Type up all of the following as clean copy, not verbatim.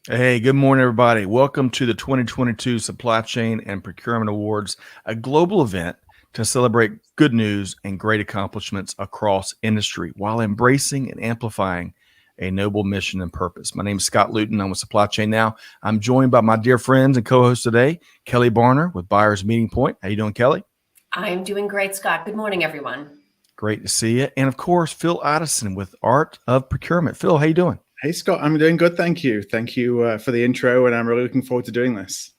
Hey, good morning, everybody. Welcome to the 2022 Supply Chain and Procurement Awards, a global event to celebrate good news and great accomplishments across industry while embracing and amplifying a noble mission and purpose. My name is Scott Luton. I'm with Supply Chain Now. I'm joined by my dear friends and co-host today, Kelly Barner with Buyers Meeting Point. How you doing, Kelly? I'm doing great, Scott. Good morning, everyone. Great to see you. And of course, Phil Addison with Art of Procurement. Phil, how you doing? Hey, Scott, I'm doing good. Thank you. Thank you for the intro, and I'm really looking forward to doing this.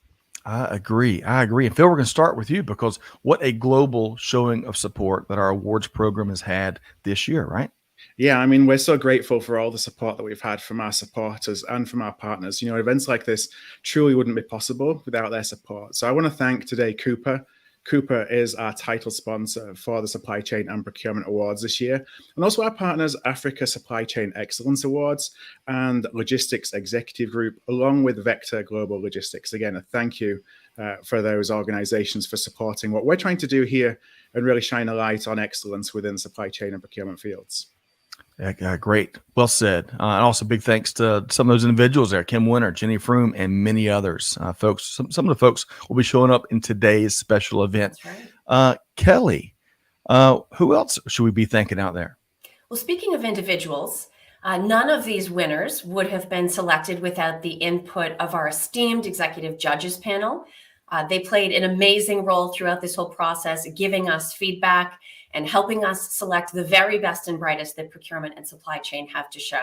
I agree. And Phil, we're going to start with you because what a global showing of support that our awards program has had this year, right? Yeah, I mean, we're so grateful for all the support that we've had from our supporters and from our partners. You know, events like this truly wouldn't be possible without their support. So I want to thank today Cooper. Cooper is our title sponsor for the Supply Chain and Procurement Awards this year, and also our partners Africa Supply Chain Excellence Awards and Logistics Executive Group, along with Vector Global Logistics. Again, a thank you for those organizations for supporting what we're trying to do here and really shine a light on excellence within supply chain and procurement fields. Great. Well said. And also big thanks to some of those individuals there, Kim Winter, Jenny Froome, and many others. Folks, some of the folks will be showing up in today's special event. That's right. Kelly, who else should we be thanking out there? Well, speaking of individuals, none of these winners would have been selected without the input of our esteemed executive judges panel. They played an amazing role throughout this whole process, giving us feedback and helping us select the very best and brightest that procurement and supply chain have to show.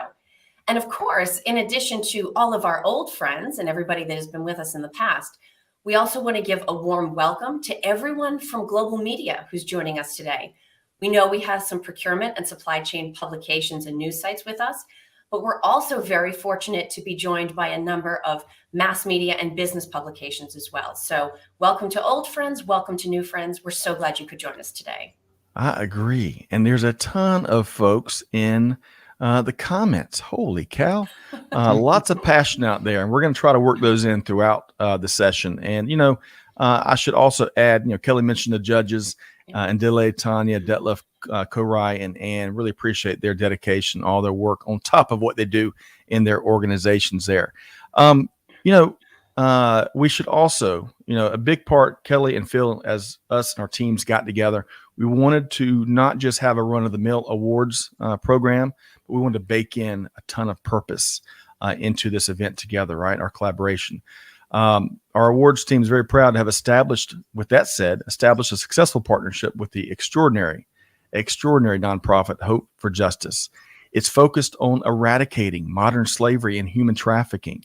And of course, in addition to all of our old friends and everybody that has been with us in the past, we also want to give a warm welcome to everyone from global media who's joining us today. We know we have some procurement and supply chain publications and news sites with us, but we're also very fortunate to be joined by a number of mass media and business publications as well. So welcome to old friends, welcome to new friends. We're so glad you could join us today. I agree. And there's a ton of folks in the comments. Holy cow. Lots of passion out there. And we're going to try to work those in throughout the session. And, I should also add, Kelly mentioned the judges and Delay, Tanya, Detlef, Korai, and Ann. Really appreciate their dedication, all their work on top of what they do in their organizations there. We should also, a big part, Kelly and Phil, as us and our teams got together, we wanted to not just have a run-of-the-mill awards program, but we wanted to bake in a ton of purpose into this event together, right? Our collaboration. Our awards team is very proud to have established a successful partnership with the extraordinary nonprofit Hope for Justice. It's focused on eradicating modern slavery and human trafficking.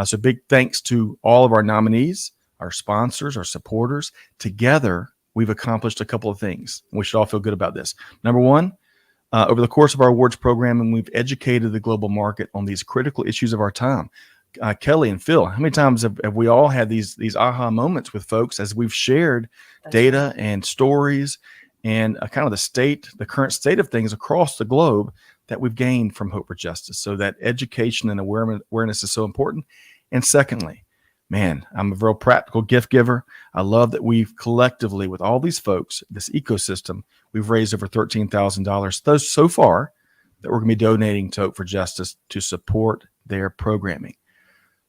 So big thanks to all of our nominees, our sponsors, our supporters. Together, we've accomplished a couple of things. We should all feel good about this. Number one, over the course of our awards program, we've educated the global market on these critical issues of our time. Kelly and Phil, how many times have we all had these aha moments with folks as we've shared data and stories and kind of the current state of things across the globe that we've gained from Hope for Justice. So that education and awareness is so important. And secondly, man, I'm a real practical gift giver. I love that we've collectively, with all these folks, this ecosystem, we've raised over $13,000 so far that we're going to be donating to Hope for Justice to support their programming.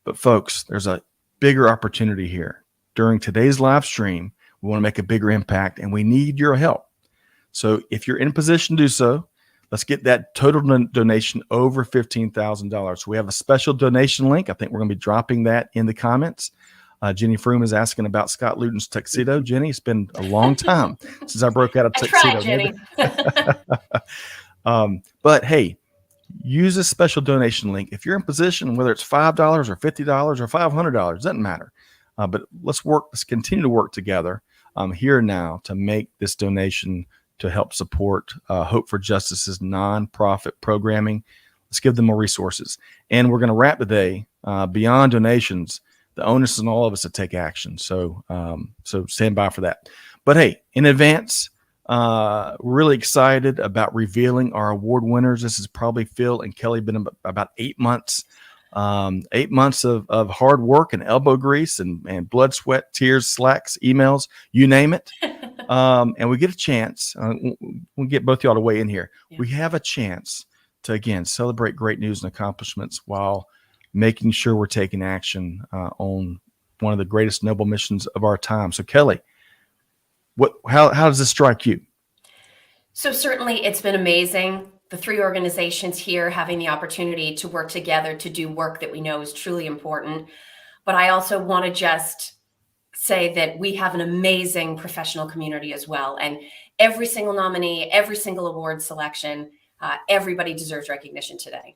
But folks, there's a bigger opportunity here. During today's live stream, we want to make a bigger impact, and we need your help. So if you're in a position to do so, let's get that total donation over $15,000. So we have a special donation link. I think we're going to be dropping that in the comments. Jenny Froome is asking about Scott Luton's tuxedo. Jenny, it's been a long time since I broke out a tuxedo. I tried, Jenny. But hey, use this special donation link. If you're in position, whether it's $5 or $50 or $500, doesn't matter. But let's continue to work together here now to make this donation to help support Hope for Justice's nonprofit programming. Let's give them more resources. And we're going to wrap today. Beyond donations, the onus is on all of us to take action. So stand by for that. But hey, in advance, we're really excited about revealing our award winners. This is probably Phil and Kelly been about 8 months. 8 months of hard work and elbow grease and blood, sweat, tears, slacks, emails, you name it. And we get a chance, we'll get both y'all to weigh in here. Yeah. We have a chance to, again, celebrate great news and accomplishments while making sure we're taking action on one of the greatest noble missions of our time. So Kelly, how does this strike you? So certainly it's been amazing. The three organizations here having the opportunity to work together to do work that we know is truly important. But I also want to just say that we have an amazing professional community as well. And every single nominee, every single award selection, everybody deserves recognition today.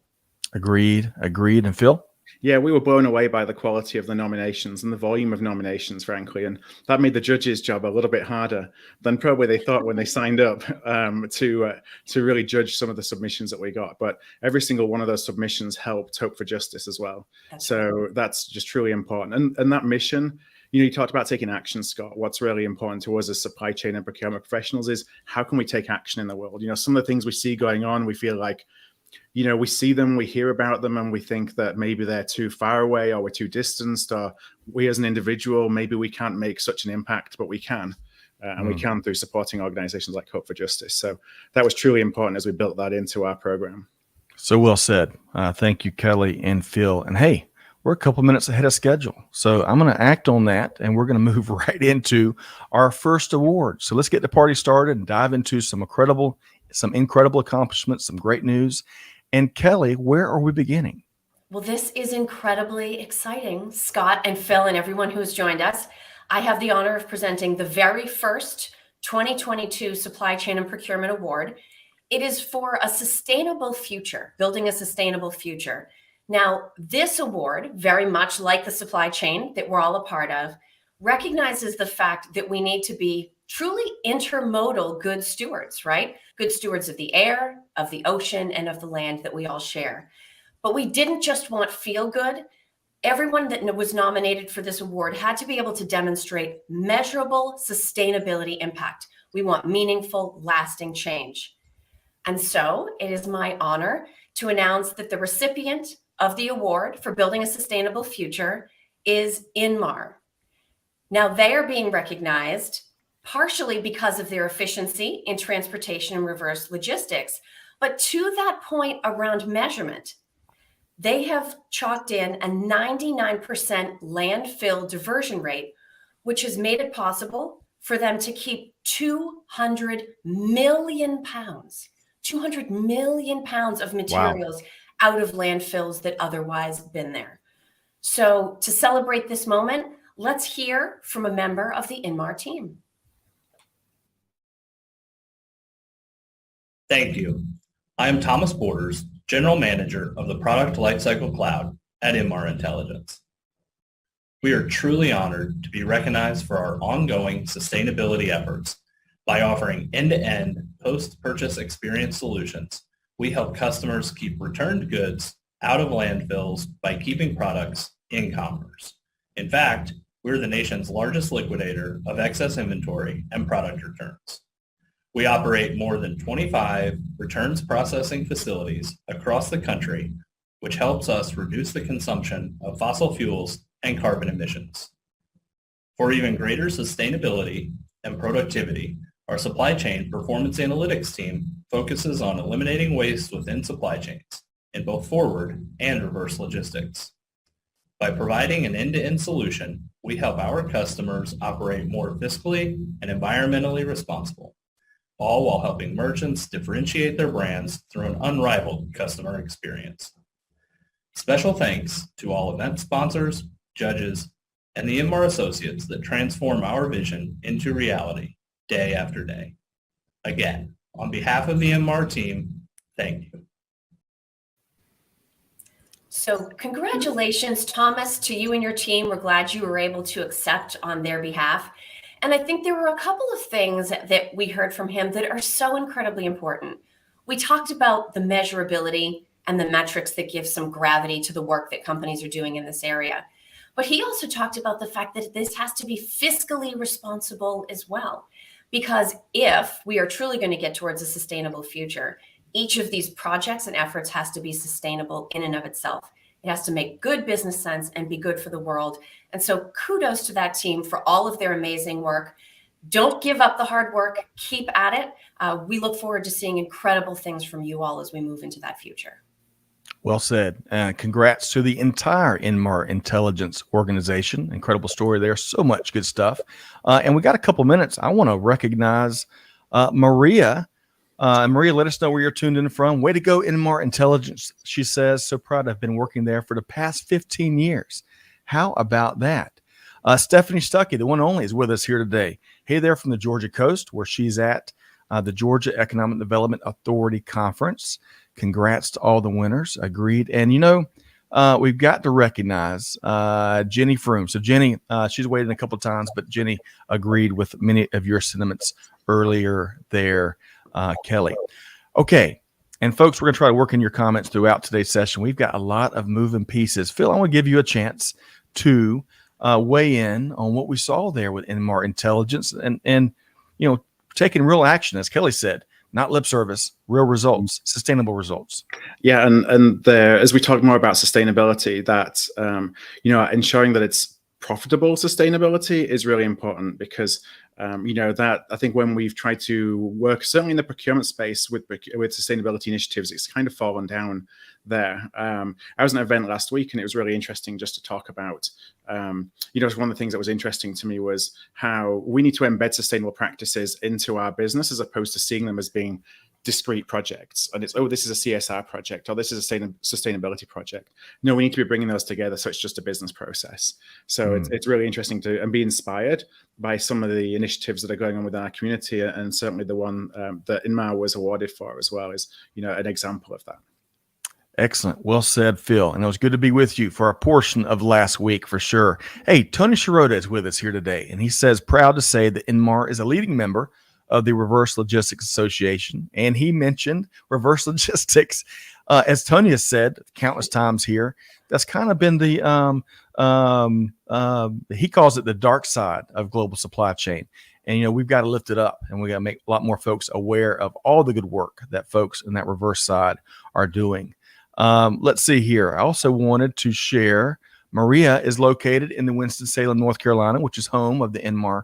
Agreed. And Phil? Yeah, we were blown away by the quality of the nominations and the volume of nominations, frankly. And that made the judges' job a little bit harder than probably they thought when they signed up to really judge some of the submissions that we got. But every single one of those submissions helped Hope for Justice as well. That's just truly important. And that mission, you talked about taking action, Scott. What's really important to us as supply chain and procurement professionals is how can we take action in the world? Some of the things we see going on, we feel like, we see them, we hear about them, and we think that maybe they're too far away or we're too distanced, or we as an individual, maybe we can't make such an impact, but we can. And we can through supporting organizations like Hope for Justice. So that was truly important as we built that into our program. So well said. Thank you, Kelly and Phil. And hey, we're a couple minutes ahead of schedule. So I'm going to act on that, and we're going to move right into our first award. So let's get the party started and dive into some incredible accomplishments, some great news. And Kelly, where are we beginning? Well, this is incredibly exciting, Scott and Phil and everyone who has joined us. I have the honor of presenting the very first 2022 Supply Chain and Procurement Award. It is for a sustainable future, building a sustainable future. Now, this award, very much like the supply chain that we're all a part of, recognizes the fact that we need to be truly intermodal good stewards, right? Good stewards of the air, of the ocean, and of the land that we all share. But we didn't just want feel good. Everyone that was nominated for this award had to be able to demonstrate measurable sustainability impact. We want meaningful, lasting change. And so it is my honor to announce that the recipient of the award for building a sustainable future is Inmar. Now, they are being recognized partially because of their efficiency in transportation and reverse logistics. But to that point around measurement, they have chalked in a 99% landfill diversion rate, which has made it possible for them to keep 200 million pounds of materials out of landfills that otherwise been there. So to celebrate this moment, let's hear from a member of the Inmar team. Thank you. I am Thomas Borders, General Manager of the Product Lifecycle Cloud at Inmar Intelligence. We are truly honored to be recognized for our ongoing sustainability efforts. By offering end-to-end post-purchase experience solutions, we help customers keep returned goods out of landfills by keeping products in commerce. In fact, we're the nation's largest liquidator of excess inventory and product returns. We operate more than 25 returns processing facilities across the country, which helps us reduce the consumption of fossil fuels and carbon emissions. For even greater sustainability and productivity, our supply chain performance analytics team focuses on eliminating waste within supply chains in both forward and reverse logistics. By providing an end-to-end solution, we help our customers operate more fiscally and environmentally responsible, all while helping merchants differentiate their brands through an unrivaled customer experience. Special thanks to all event sponsors, judges, and the Inmar associates that transform our vision into reality day after day. Again, on behalf of the Inmar team, thank you. So congratulations, Thomas, to you and your team. We're glad you were able to accept on their behalf. And I think there were a couple of things that we heard from him that are so incredibly important. We talked about the measurability and the metrics that give some gravity to the work that companies are doing in this area. But he also talked about the fact that this has to be fiscally responsible as well. Because if we are truly going to get towards a sustainable future, each of these projects and efforts has to be sustainable in and of itself. It has to make good business sense and be good for the world. And so kudos to that team for all of their amazing work. Don't give up the hard work. Keep at it. We look forward to seeing incredible things from you all as we move into that future. Well said. Congrats to the entire Inmar Intelligence organization. Incredible story there. So much good stuff. And we got a couple minutes. I want to recognize Maria. Maria, let us know where you're tuned in from. Way to go, Inmar Intelligence, she says. So proud. I've been working there for the past 15 years. How about that? Stephanie Stuckey, the one and only, is with us here today. Hey there from the Georgia coast, where she's at the Georgia Economic Development Authority Conference. Congrats to all the winners. Agreed. And, we've got to recognize Jenny Froome. So Jenny, she's waited a couple of times, but Jenny agreed with many of your sentiments earlier there, Kelly. Okay. And folks, we're going to try to work in your comments throughout today's session. We've got a lot of moving pieces. Phil, I want to give you a chance to weigh in on what we saw there with Inmar Intelligence and taking real action, as Kelly said. Not lip service, real results, sustainable results. Yeah, and there, as we talk more about sustainability, that ensuring that it's profitable sustainability is really important because that I think when we've tried to work certainly in the procurement space with sustainability initiatives, it's kind of fallen down there. I was at an event last week and it was really interesting just to talk about one of the things that was interesting to me was how we need to embed sustainable practices into our business as opposed to seeing them as being discrete projects. And it's, this is a CSR project or this is a sustainability project. No, we need to be bringing those together so it's just a business process. So it's really interesting to be inspired by some of the initiatives that are going on within our community, and certainly the one that Inmar was awarded for as well is an example of that. Excellent. Well said, Phil. And it was good to be with you for a portion of last week for sure. Hey, Tony Shirota is with us here today, and he says, proud to say that Inmar is a leading member of the Reverse Logistics Association. And he mentioned reverse logistics, as Tony has said countless times here. That's kind of been the, he calls it the dark side of global supply chain. And, we've got to lift it up and we got to make a lot more folks aware of all the good work that folks in that reverse side are doing. Let's see here. I also wanted to share Maria is located in the Winston-Salem, North Carolina, which is home of the Inmar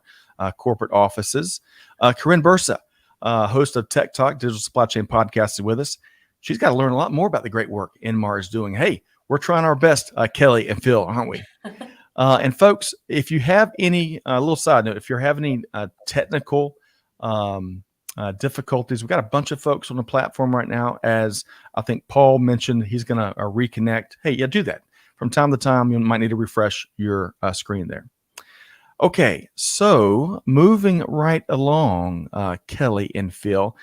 corporate offices. Corinne Bursa, host of Tech Talk Digital Supply Chain Podcast, is with us. She's got to learn a lot more about the great work Inmar is doing. Hey, we're trying our best, Kelly and Phil, aren't we? And folks, if you have any little side note, if you're having any technical difficulties, we've got a bunch of folks on the platform right now. As I think Paul mentioned, he's going to reconnect. Hey, yeah, do that. From time to time, you might need to refresh your screen there. Okay, so moving right along, Kelly and Phil,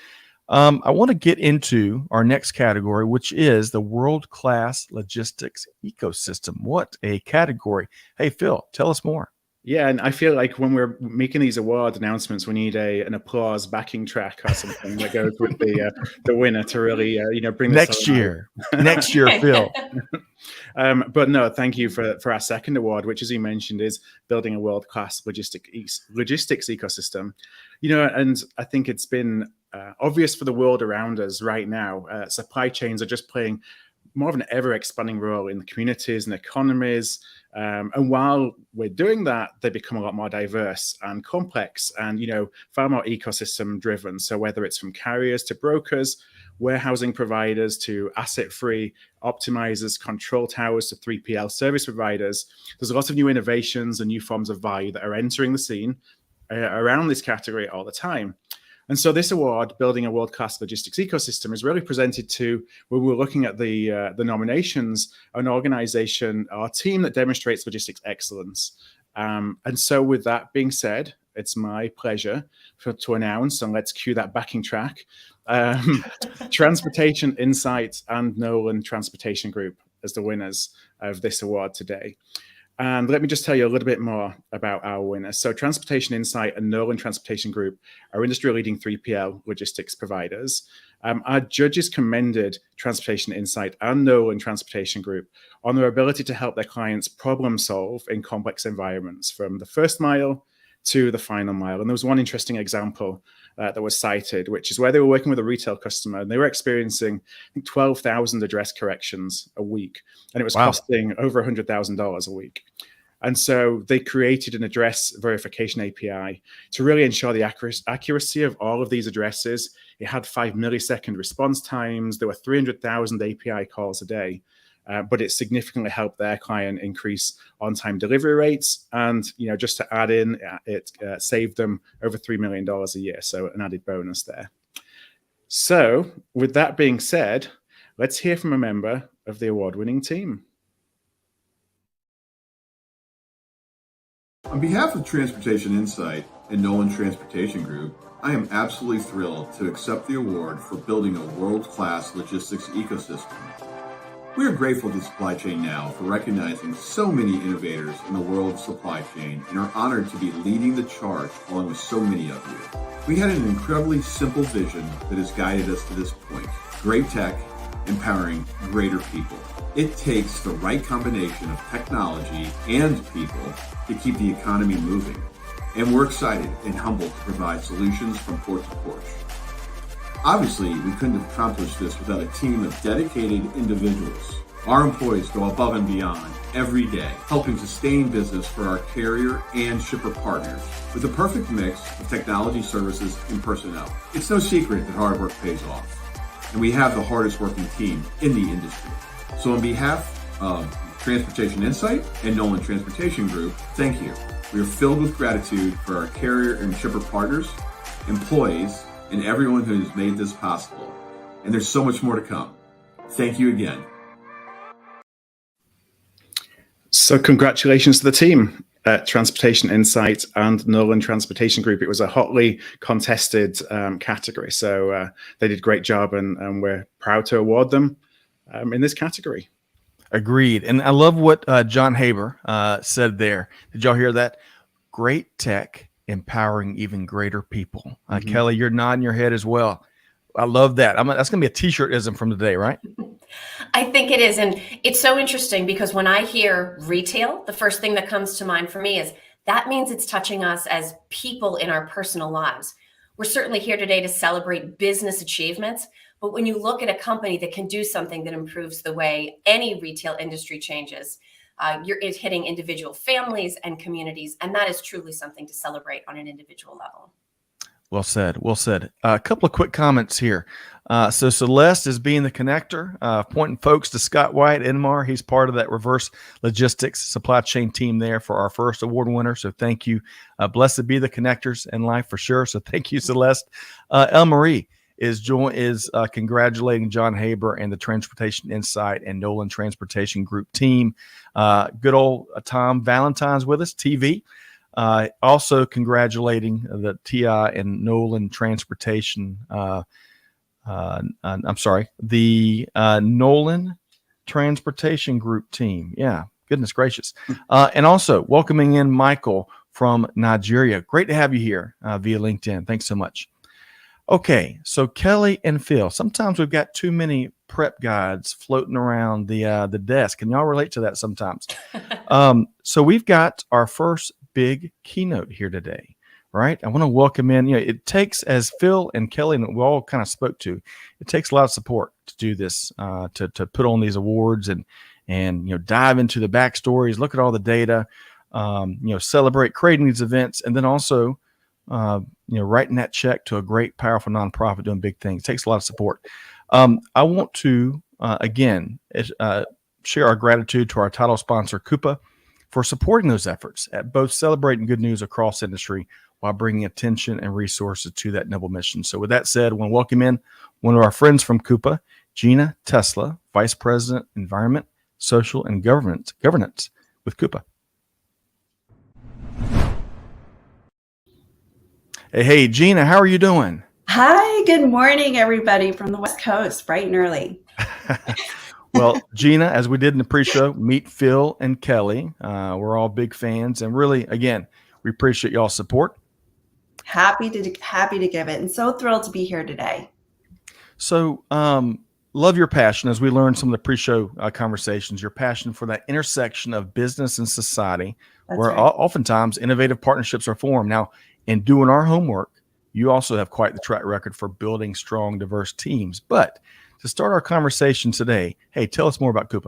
I want to get into our next category, which is the world-class logistics ecosystem. What a category. Hey, Phil, tell us more. Yeah, and I feel like when we're making these award announcements, we need an applause backing track or something that goes with the winner to really bring this next year. Next year, Phil. But no, thank you for our second award, which, as you mentioned, is building a world-class logistics ecosystem. And I think it's been obvious for the world around us right now. Supply chains are just playing more of an ever-expanding role in the communities and economies. And while we're doing that, they become a lot more diverse and complex and, far more ecosystem-driven. So whether it's from carriers to brokers, warehousing providers to asset-free optimizers, control towers to 3PL service providers, there's a lot of new innovations and new forms of value that are entering the scene around this category all the time. And so this award, Building a World-Class Logistics Ecosystem, is really presented to, when we're looking at the nominations, an organization or team that demonstrates logistics excellence. And so with that being said, it's my pleasure to announce, and let's cue that backing track, Transportation Insights and Nolan Transportation Group as the winners of this award today. And let me just tell you a little bit more about our winners. So Transportation Insight and Nolan Transportation Group are industry-leading 3PL logistics providers. Our judges commended Transportation Insight and Nolan Transportation Group on their ability to help their clients problem solve in complex environments, from the first mile to the final mile. And there was one interesting example that was cited, which is where they were working with a retail customer and they were experiencing, I think, 12,000 address corrections a week. And it was costing over $100,000 a week. And so they created an address verification API to really ensure the accuracy of all of these addresses. It had 5 millisecond response times. There were 300,000 API calls a day, but it significantly helped their client increase on-time delivery rates. And just to add in, it saved them over $3 million a year. So an added bonus there. So with that being said, let's hear from a member of the award-winning team. On behalf of Transportation Insight and Nolan Transportation Group, I am absolutely thrilled to accept the award for building a world-class logistics ecosystem. We are grateful to Supply Chain Now for recognizing so many innovators in the world of supply chain and are honored to be leading the charge along with so many of you. We had an incredibly simple vision that has guided us to this point. Great tech, empowering greater people. It takes the right combination of technology and people to keep the economy moving. And we're excited and humbled to provide solutions from port to porch. Obviously, we couldn't have accomplished this without a team of dedicated individuals. Our employees go above and beyond every day, helping sustain business for our carrier and shipper partners with the perfect mix of technology services and personnel. It's no secret that hard work pays off, and we have the hardest working team in the industry. So on behalf of Transportation Insight and Nolan Transportation Group, thank you. We are filled with gratitude for our carrier and shipper partners, employees, and everyone who has made this possible. And there's so much more to come. Thank you again. So congratulations to the team at Transportation Insight and Nolan Transportation Group. It was a hotly contested category. So they did a great job, and we're proud to award them in this category. Agreed. And I love what John Haber said there. Did y'all hear that? Great tech empowering even greater people. Kelly, you're nodding your head as well. I love that. That's going to be a t-shirtism from today, right? I think it is. And it's so interesting because when I hear retail, the first thing that comes to mind for me is that means it's touching us as people in our personal lives. We're certainly here today to celebrate business achievements. But when you look at a company that can do something that improves the way any retail industry changes, it's hitting individual families and communities. And that is truly something to celebrate on an individual level. Well said. Well said. A couple of quick comments here. So Celeste is being the connector, pointing folks to Scott White, Inmar. He's part of that reverse logistics supply chain team there for our first award winner. So thank you. Blessed be the connectors in life for sure. So thank you, Celeste. El Marie is congratulating John Haber and the Transportation Insight and Nolan Transportation Group team. Good old Tom Valentine's with us, TV. Also congratulating the TI and Nolan Transportation. The Nolan Transportation Group team. Yeah, goodness gracious. And also welcoming in Michael from Nigeria. Great to have you here via LinkedIn. Thanks so much. Okay, so Kelly and Phil, sometimes we've got too many prep guides floating around the desk. Can y'all relate to that sometimes? So we've got our first big keynote here today, right? I want to welcome in, it takes, as Phil and Kelly and we all kind of spoke to, it takes a lot of support to do this, to put on these awards and dive into the backstories, look at all the data, celebrate creating these events, and then also writing that check to a great, powerful nonprofit doing big things. It takes a lot of support. I want to, again, share our gratitude to our title sponsor, Coupa, for supporting those efforts at both celebrating good news across industry while bringing attention and resources to that noble mission. So with that said, I want to welcome in one of our friends from Coupa, Gina Tesla, Vice President, Environment, Social, and Governance with Coupa. Hey, Gina, how are you doing? Hi, good morning, everybody from the West Coast, bright and early. Well, Gina, as we did in the pre-show, meet Phil and Kelly. We're all big fans, and really, again, we appreciate y'all's support. Happy to give it, and so thrilled to be here today. So, love your passion, as we learned some of the pre-show conversations, your passion for that intersection of business and society, where oftentimes innovative partnerships are formed. Now, in doing our homework, you also have quite the track record for building strong, diverse teams. But to start our conversation today, hey, tell us more about Coupa.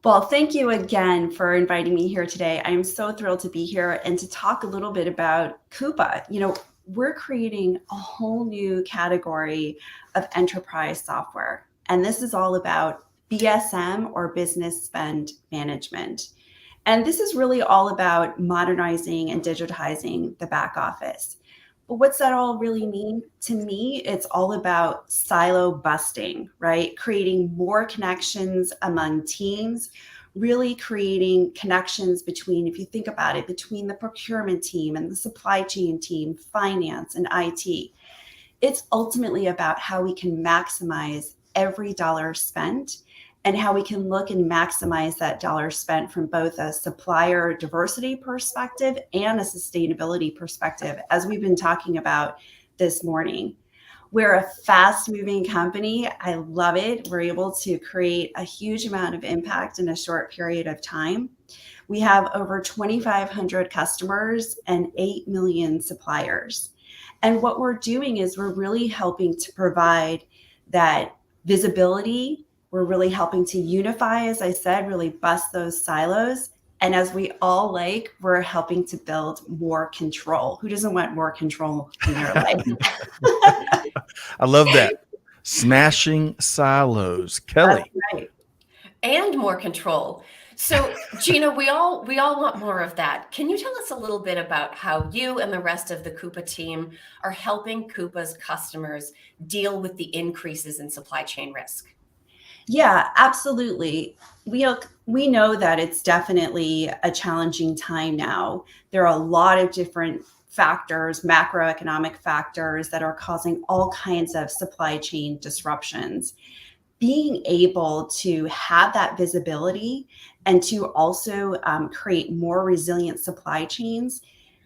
Well, thank you again for inviting me here today. I am so thrilled to be here and to talk a little bit about Coupa. We're creating a whole new category of enterprise software, and this is all about BSM, or business spend management. And this is really all about modernizing and digitizing the back office. But what's that all really mean? To me, it's all about silo busting, right? Creating more connections among teams, really creating connections between, if you think about it, between the procurement team and the supply chain team, finance and IT. It's ultimately about how we can maximize every dollar spent and how we can look and maximize that dollar spent from both a supplier diversity perspective and a sustainability perspective, as we've been talking about this morning. We're a fast-moving company. I love it. We're able to create a huge amount of impact in a short period of time. We have over 2,500 customers and 8 million suppliers. And what we're doing is we're really helping to provide that visibility. We're really helping to unify, as I said, really bust those silos. And as we all like, we're helping to build more control. Who doesn't want more control in their life? I love that. Smashing silos. Kelly. That's right. And more control. So, Gina, we all want more of that. Can you tell us a little bit about how you and the rest of the Coupa team are helping Coupa's customers deal with the increases in supply chain risk? Yeah, absolutely. We know that it's definitely a challenging time now. There are a lot of different factors, macroeconomic factors, that are causing all kinds of supply chain disruptions. Being able to have that visibility and to also create more resilient supply chains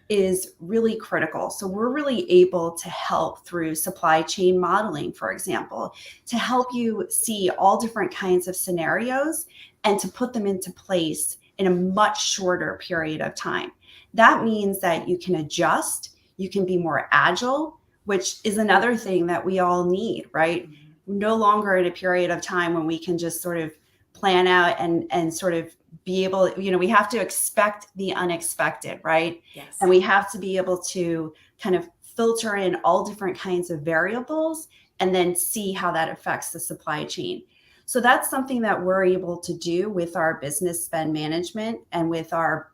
is really critical. So we're really able to help through supply chain modeling, for example, to help you see all different kinds of scenarios and to put them into place in a much shorter period of time. That means that you can adjust, you can be more agile, which is another thing that we all need, right? We're no longer in a period of time when we can just sort of plan out and sort of be able, we have to expect the unexpected, right? Yes. And we have to be able to kind of filter in all different kinds of variables and then see how that affects the supply chain. So that's something that we're able to do with our business spend management and with our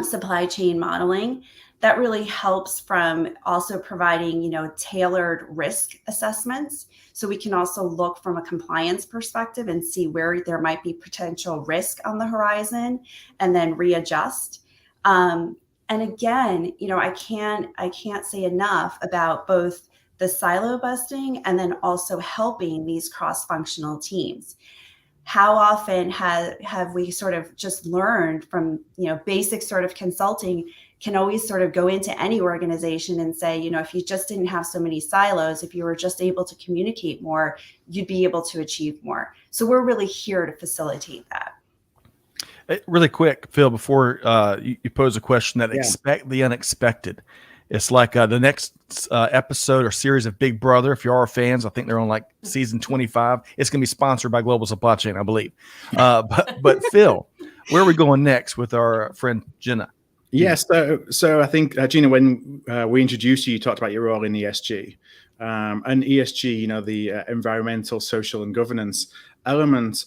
supply chain modeling. That really helps from also providing, tailored risk assessments. So we can also look from a compliance perspective and see where there might be potential risk on the horizon and then readjust. And again, I can't say enough about both the silo busting and then also helping these cross-functional teams. How often have we sort of just learned from, basic sort of consulting can always sort of go into any organization and say, if you just didn't have so many silos, if you were just able to communicate more, you'd be able to achieve more. So we're really here to facilitate that. Really quick, Phil, before you pose a question, that expect the unexpected. It's like the next episode or series of Big Brother. If you are fans, I think they're on like season 25. It's going to be sponsored by Global Supply Chain, I believe. But Phil, where are we going next with our friend Gina? Yes. So I think, Gina, when we introduced you, you talked about your role in ESG. And ESG, the environmental, social, and governance element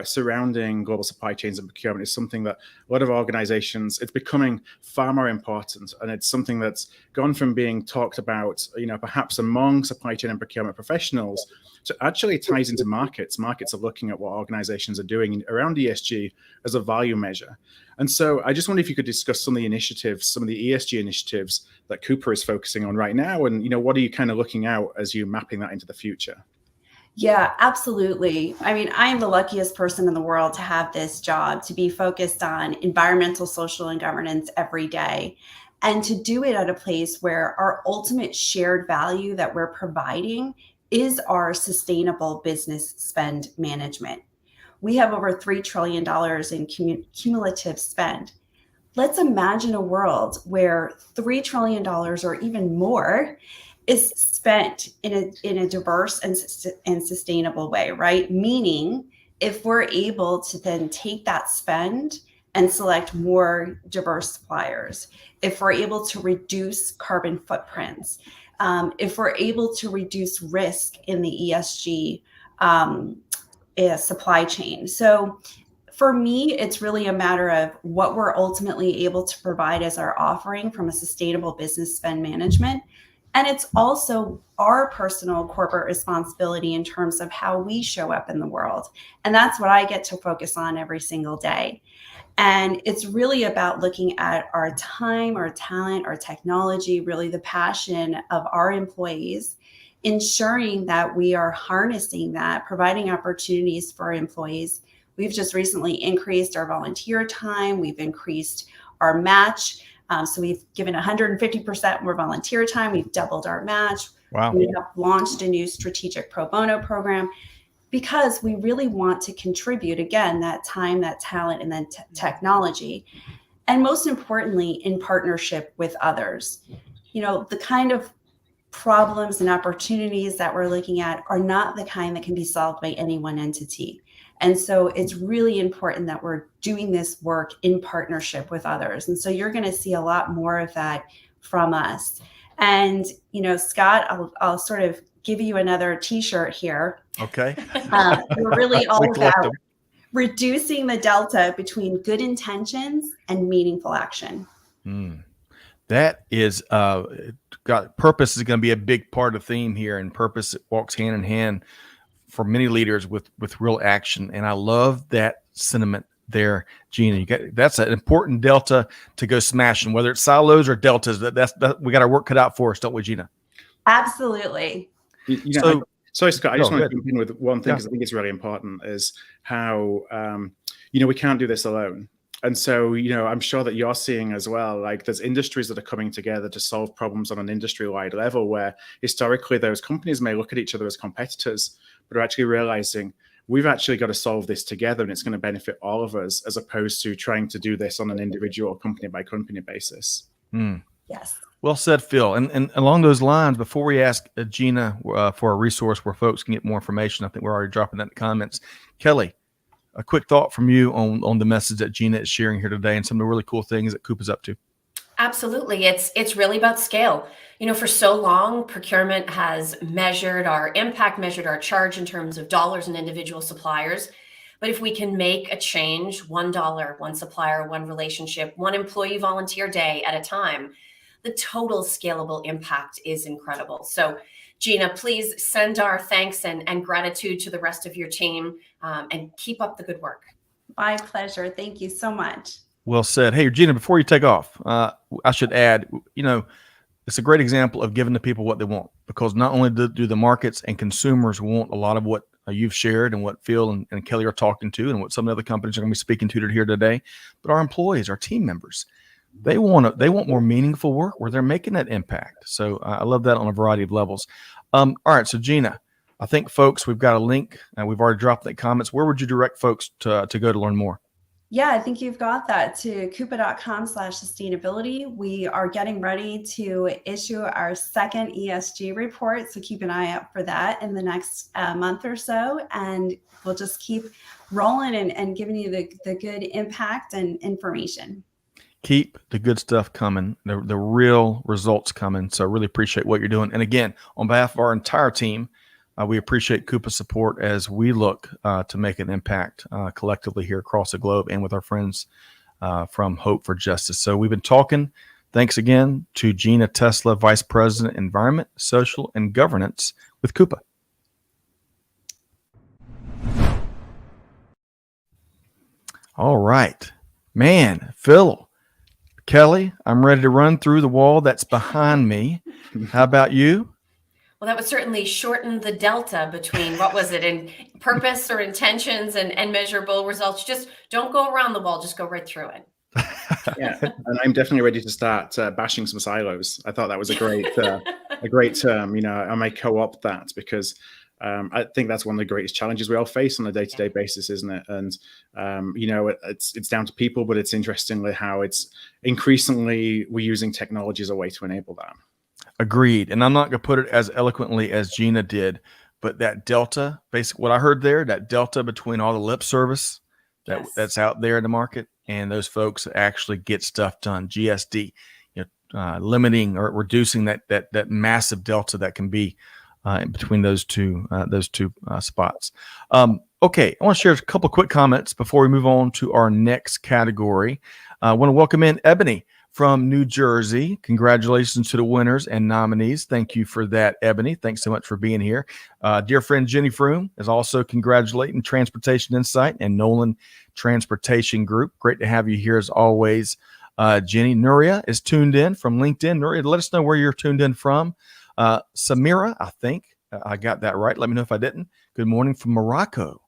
surrounding global supply chains and procurement is something that a lot of organizations, it's becoming far more important. And it's something that's gone from being talked about, perhaps among supply chain and procurement professionals, to actually ties into markets. Markets are looking at what organizations are doing around ESG as a value measure. And so I just wonder if you could discuss some of the initiatives, some of the ESG initiatives that Coupa is focusing on right now. And, what are you kind of looking out as you're mapping that into the future? Yeah, absolutely. I mean, I am the luckiest person in the world to have this job, to be focused on environmental, social, and governance every day, and to do it at a place where our ultimate shared value that we're providing is our sustainable business spend management. We have over $3 trillion in cumulative spend. Let's imagine a world where $3 trillion or even more is spent in a diverse and sustainable way, right? Meaning if we're able to then take that spend and select more diverse suppliers, if we're able to reduce carbon footprints, if we're able to reduce risk in the ESG supply chain. So for me, it's really a matter of what we're ultimately able to provide as our offering from a sustainable business spend management. And it's also our personal corporate responsibility in terms of how we show up in the world. And that's what I get to focus on every single day. And it's really about looking at our time, our talent, our technology, really the passion of our employees, ensuring that we are harnessing that, providing opportunities for our employees. We've just recently increased our volunteer time. We've increased our match. So we've given 150% more volunteer time. We've doubled our match. Wow. We have launched a new strategic pro bono program because we really want to contribute, again, that time, that talent, and then technology. And most importantly, in partnership with others. You know, the kind of problems and opportunities that we're looking at are not the kind that can be solved by any one entity. And so it's really important that we're doing this work in partnership with others. And so you're going to see a lot more of that from us. And, you know, Scott, I'll sort of give you another T-shirt here. Okay. We're really all We collect about them. reducing the delta between good intentions and meaningful action. That is purpose is going to be a big part of the theme here, and purpose walks hand in hand for many leaders with real action. And I love that sentiment there, Gina. That's an important delta to go smashing, whether it's silos or deltas. We got our work cut out for us, don't we, Gina? Absolutely. You know, sorry, Scott, I just want to good. jump in with one thing, because I think it's really important, is how, you know, we can't do this alone. And so, you know, I'm sure that you're seeing as well, like there's industries that are coming together to solve problems on an industry-wide level, where historically those companies may look at each other as competitors, but are actually realizing we've actually got to solve this together, and it's going to benefit all of us, as opposed to trying to do this on an individual company by company basis. Yes. Well said, Phil. And along those lines, before we ask Gina for a resource where folks can get more information, I think we're already dropping that in the comments. Kelly, a quick thought from you on the message that Gina is sharing here today and some of the really cool things that Coupa's up to. Absolutely. It's really about scale. You know, for so long, procurement has measured our impact, measured our charge in terms of dollars and individual suppliers. But if we can make a change, $1, one supplier, one relationship, one employee volunteer day at a time, the total scalable impact is incredible. So Gina, please send our thanks and gratitude to the rest of your team, and keep up the good work. My pleasure. Thank you so much. Well said. Hey, Gina, before you take off, I should add, you know, it's a great example of giving the people what they want, because not only do the markets and consumers want a lot of what you've shared and what Phil and Kelly are talking to, and what some of the other companies are going to be speaking to here today, but our employees, our team members, they want more meaningful work where they're making that impact. So I love that on a variety of levels. All right. So Gina, I think folks, we've got a link and we've already dropped that comments. Where would you direct folks to go to learn more? Yeah, I think you've got that, to coupa.com/sustainability. We are getting ready to issue our second ESG report, so keep an eye out for that in the next month or so, and we'll just keep rolling and giving you the good impact and information. Keep the good stuff coming, the real results coming. So I really appreciate what you're doing. And again, on behalf of our entire team, we appreciate Coupa's support as we look to make an impact collectively here across the globe and with our friends from Hope for Justice. So we've been talking. Thanks again to Gina Tesla, Vice President, Environment, Social, and Governance with Coupa. All right, man, Phil, Kelly, I'm ready to run through the wall that's behind me. How about you? Well, that would certainly shorten the delta between, what was it, in purpose or intentions and measurable results. Just don't go around the wall, just go right through it. Yeah, and I'm definitely ready to start bashing some silos. I thought that was a great term. You know, I may co-opt that, because I think that's one of the greatest challenges we all face on a day-to-day basis, isn't it? And you know, it's down to people, but it's interestingly how it's increasingly we're using technology as a way to enable that. Agreed. And I'm not going to put it as eloquently as Gina did, but that delta, basically what I heard there, that delta between all the lip service that's out there in the market and those folks that actually get stuff done, GSD, limiting or reducing that massive delta that can be in between those two spots. Okay, I want to share a couple quick comments before we move on to our next category. I want to welcome in Ebony from New Jersey. Congratulations to the winners and nominees. Thank you for that, Ebony. Thanks so much for being here. Dear friend Jenny Froome is also congratulating Transportation Insight and Nolan Transportation Group. Great to have you here as always, Jenny. Nuria is tuned in from LinkedIn. Nuria, let us know where you're tuned in from. Samira, I think I got that right. Let me know if I didn't. Good morning from Morocco.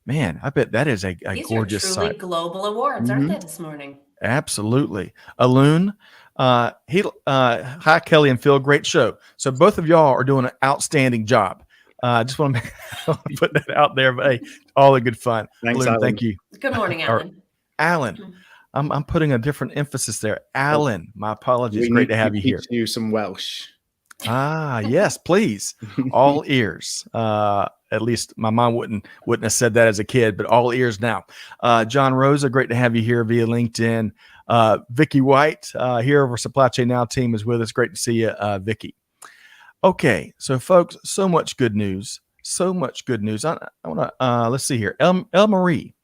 Man, I bet that is a gorgeous These are truly site. global awards, aren't they, this morning? Absolutely. Alun, hi, Kelly and Phil. Great show. So both of y'all are doing an outstanding job. I just want to put that out there. But hey, all the good fun. Thanks, Alun, Alan. thank you. Good morning, Alan. Alan, I'm putting a different emphasis there. Alan, my apologies. Great to have you here. Teach you some Welsh. Yes, please. All ears. At least my mom wouldn't have said that as a kid, but all ears now. John Rosa, great to have you here via LinkedIn. Vicky White here of our Supply Chain Now team is with us. Great to see you, Vicky. Okay, so folks, so much good news. So much good news. I want to let's see here. El Marie,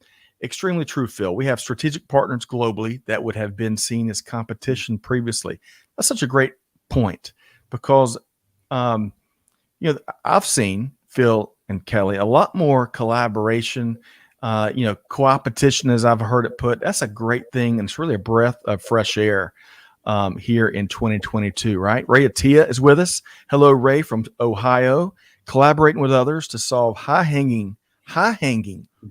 extremely true, Phil. We have strategic partners globally that would have been seen as competition previously. That's such a great point because I've seen, Phil and Kelly, a lot more collaboration, co-opetition, as I've heard it put. That's a great thing, and it's really a breath of fresh air here in 2022, right? Ray Atia is with us. Hello, Ray from Ohio. Collaborating with others to solve high-hanging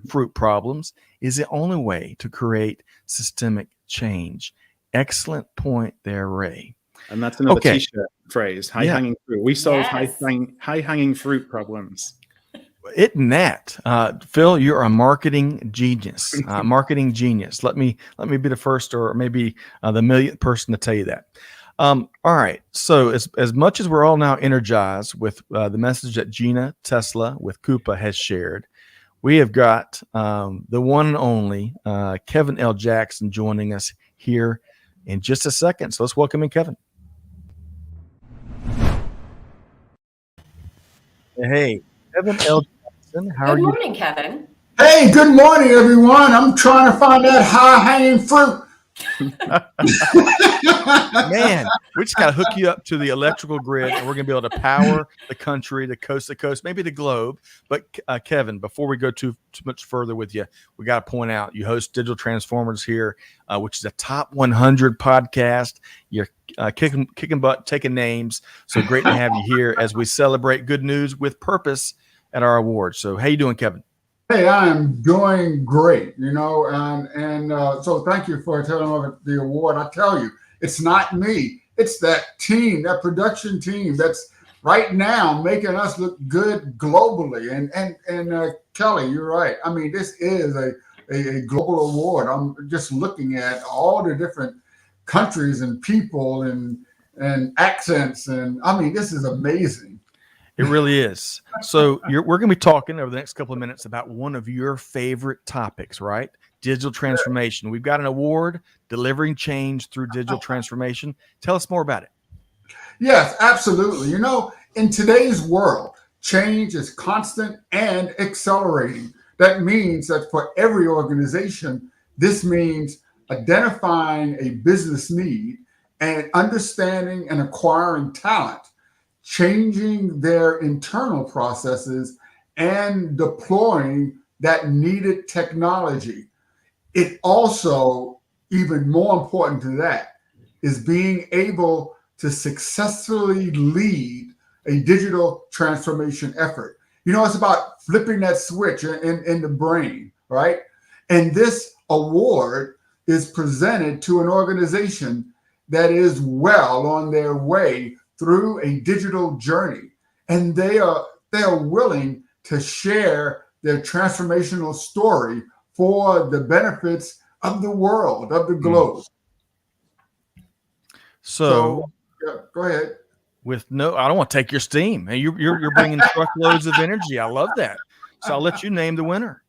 fruit problems is the only way to create systemic change. Excellent point there, Ray. And that's another Okay. T-shirt phrase, high-hanging fruit. We solve Yes. high-hanging fruit problems. Isn't that, Phil? You're a marketing genius. Marketing genius. Let me be the first, or maybe the millionth person to tell you that. All right. So as much as we're all now energized with the message that Gina Tesla with Coupa has shared, we have got the one and only Kevin L. Jackson joining us here in just a second. So let's welcome in Kevin. Hey, Kevin L. Jackson, how are Good you? morning, Kevin. Hey, good morning, everyone. I'm trying to find that high-hanging fruit. Man, we just got to hook you up to the electrical grid, and we're going to be able to power the country, the coast to coast, maybe the globe. But Kevin, before we go too much further with you, we got to point out you host Digital Transformers here, which is a top 100 podcast. You're kicking butt, taking names. So great to have you here as we celebrate good news with purpose at our awards. So how you doing, Kevin? Hey, I am doing great, and so thank you for telling me about the award. I tell you, it's not me. It's that team, that production team that's right now making us look good globally. And Kelly, you're right. I mean, this is a global award. I'm just looking at all the different countries and people and accents. And I mean, this is amazing. It really is. So we're going to be talking over the next couple of minutes about one of your favorite topics, right? Digital transformation. We've got an award, delivering change through digital transformation. Tell us more about it. Yes, absolutely. In today's world, change is constant and accelerating. That means that for every organization, this means identifying a business need and understanding and acquiring talent, changing their internal processes, and deploying that needed technology. It also, even more important to that, is being able to successfully lead a digital transformation effort. It's about flipping that switch in the brain, right? And this award is presented to an organization that is well on their way through a digital journey, and they are willing to share their transformational story for the benefits of the world, of the globe. So Yeah, go ahead. with no, I don't want to take your steam. And you're bringing truckloads of energy. I love that. So I'll let you name the winner.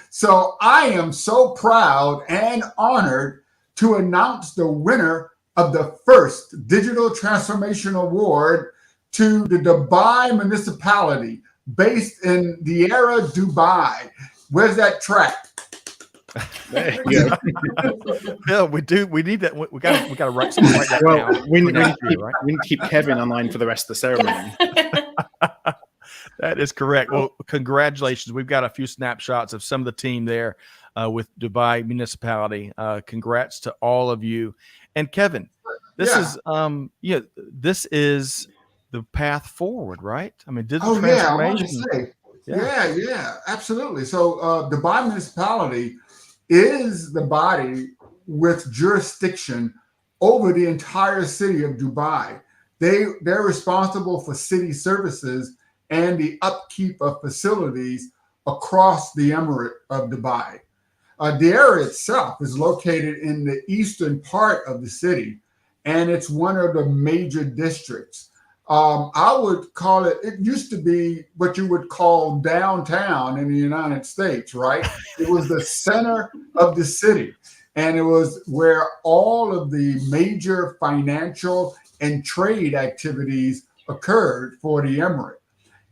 So I am so proud and honored to announce the winner of the first Digital Transformation Award to the Dubai municipality based in the era Dubai. Where's that track? There you go. Yeah, we do. We need that. We got to write that Well, down. we for need next to year, right? keep Kevin online for the rest of the ceremony. That is correct. Well, congratulations. We've got a few snapshots of some of the team there with Dubai Municipality. Congrats to all of you. And Kevin, this is the path forward, right? I mean, digital transformation. I want to say, yeah, absolutely. So Dubai Municipality is the body with jurisdiction over the entire city of Dubai. They're responsible for city services and the upkeep of facilities across the Emirate of Dubai. The area itself is located in the eastern part of the city, and it's one of the major districts. I would call it used to be what you would call downtown in the United States, right? It was the center of the city, and it was where all of the major financial and trade activities occurred for the Emirate.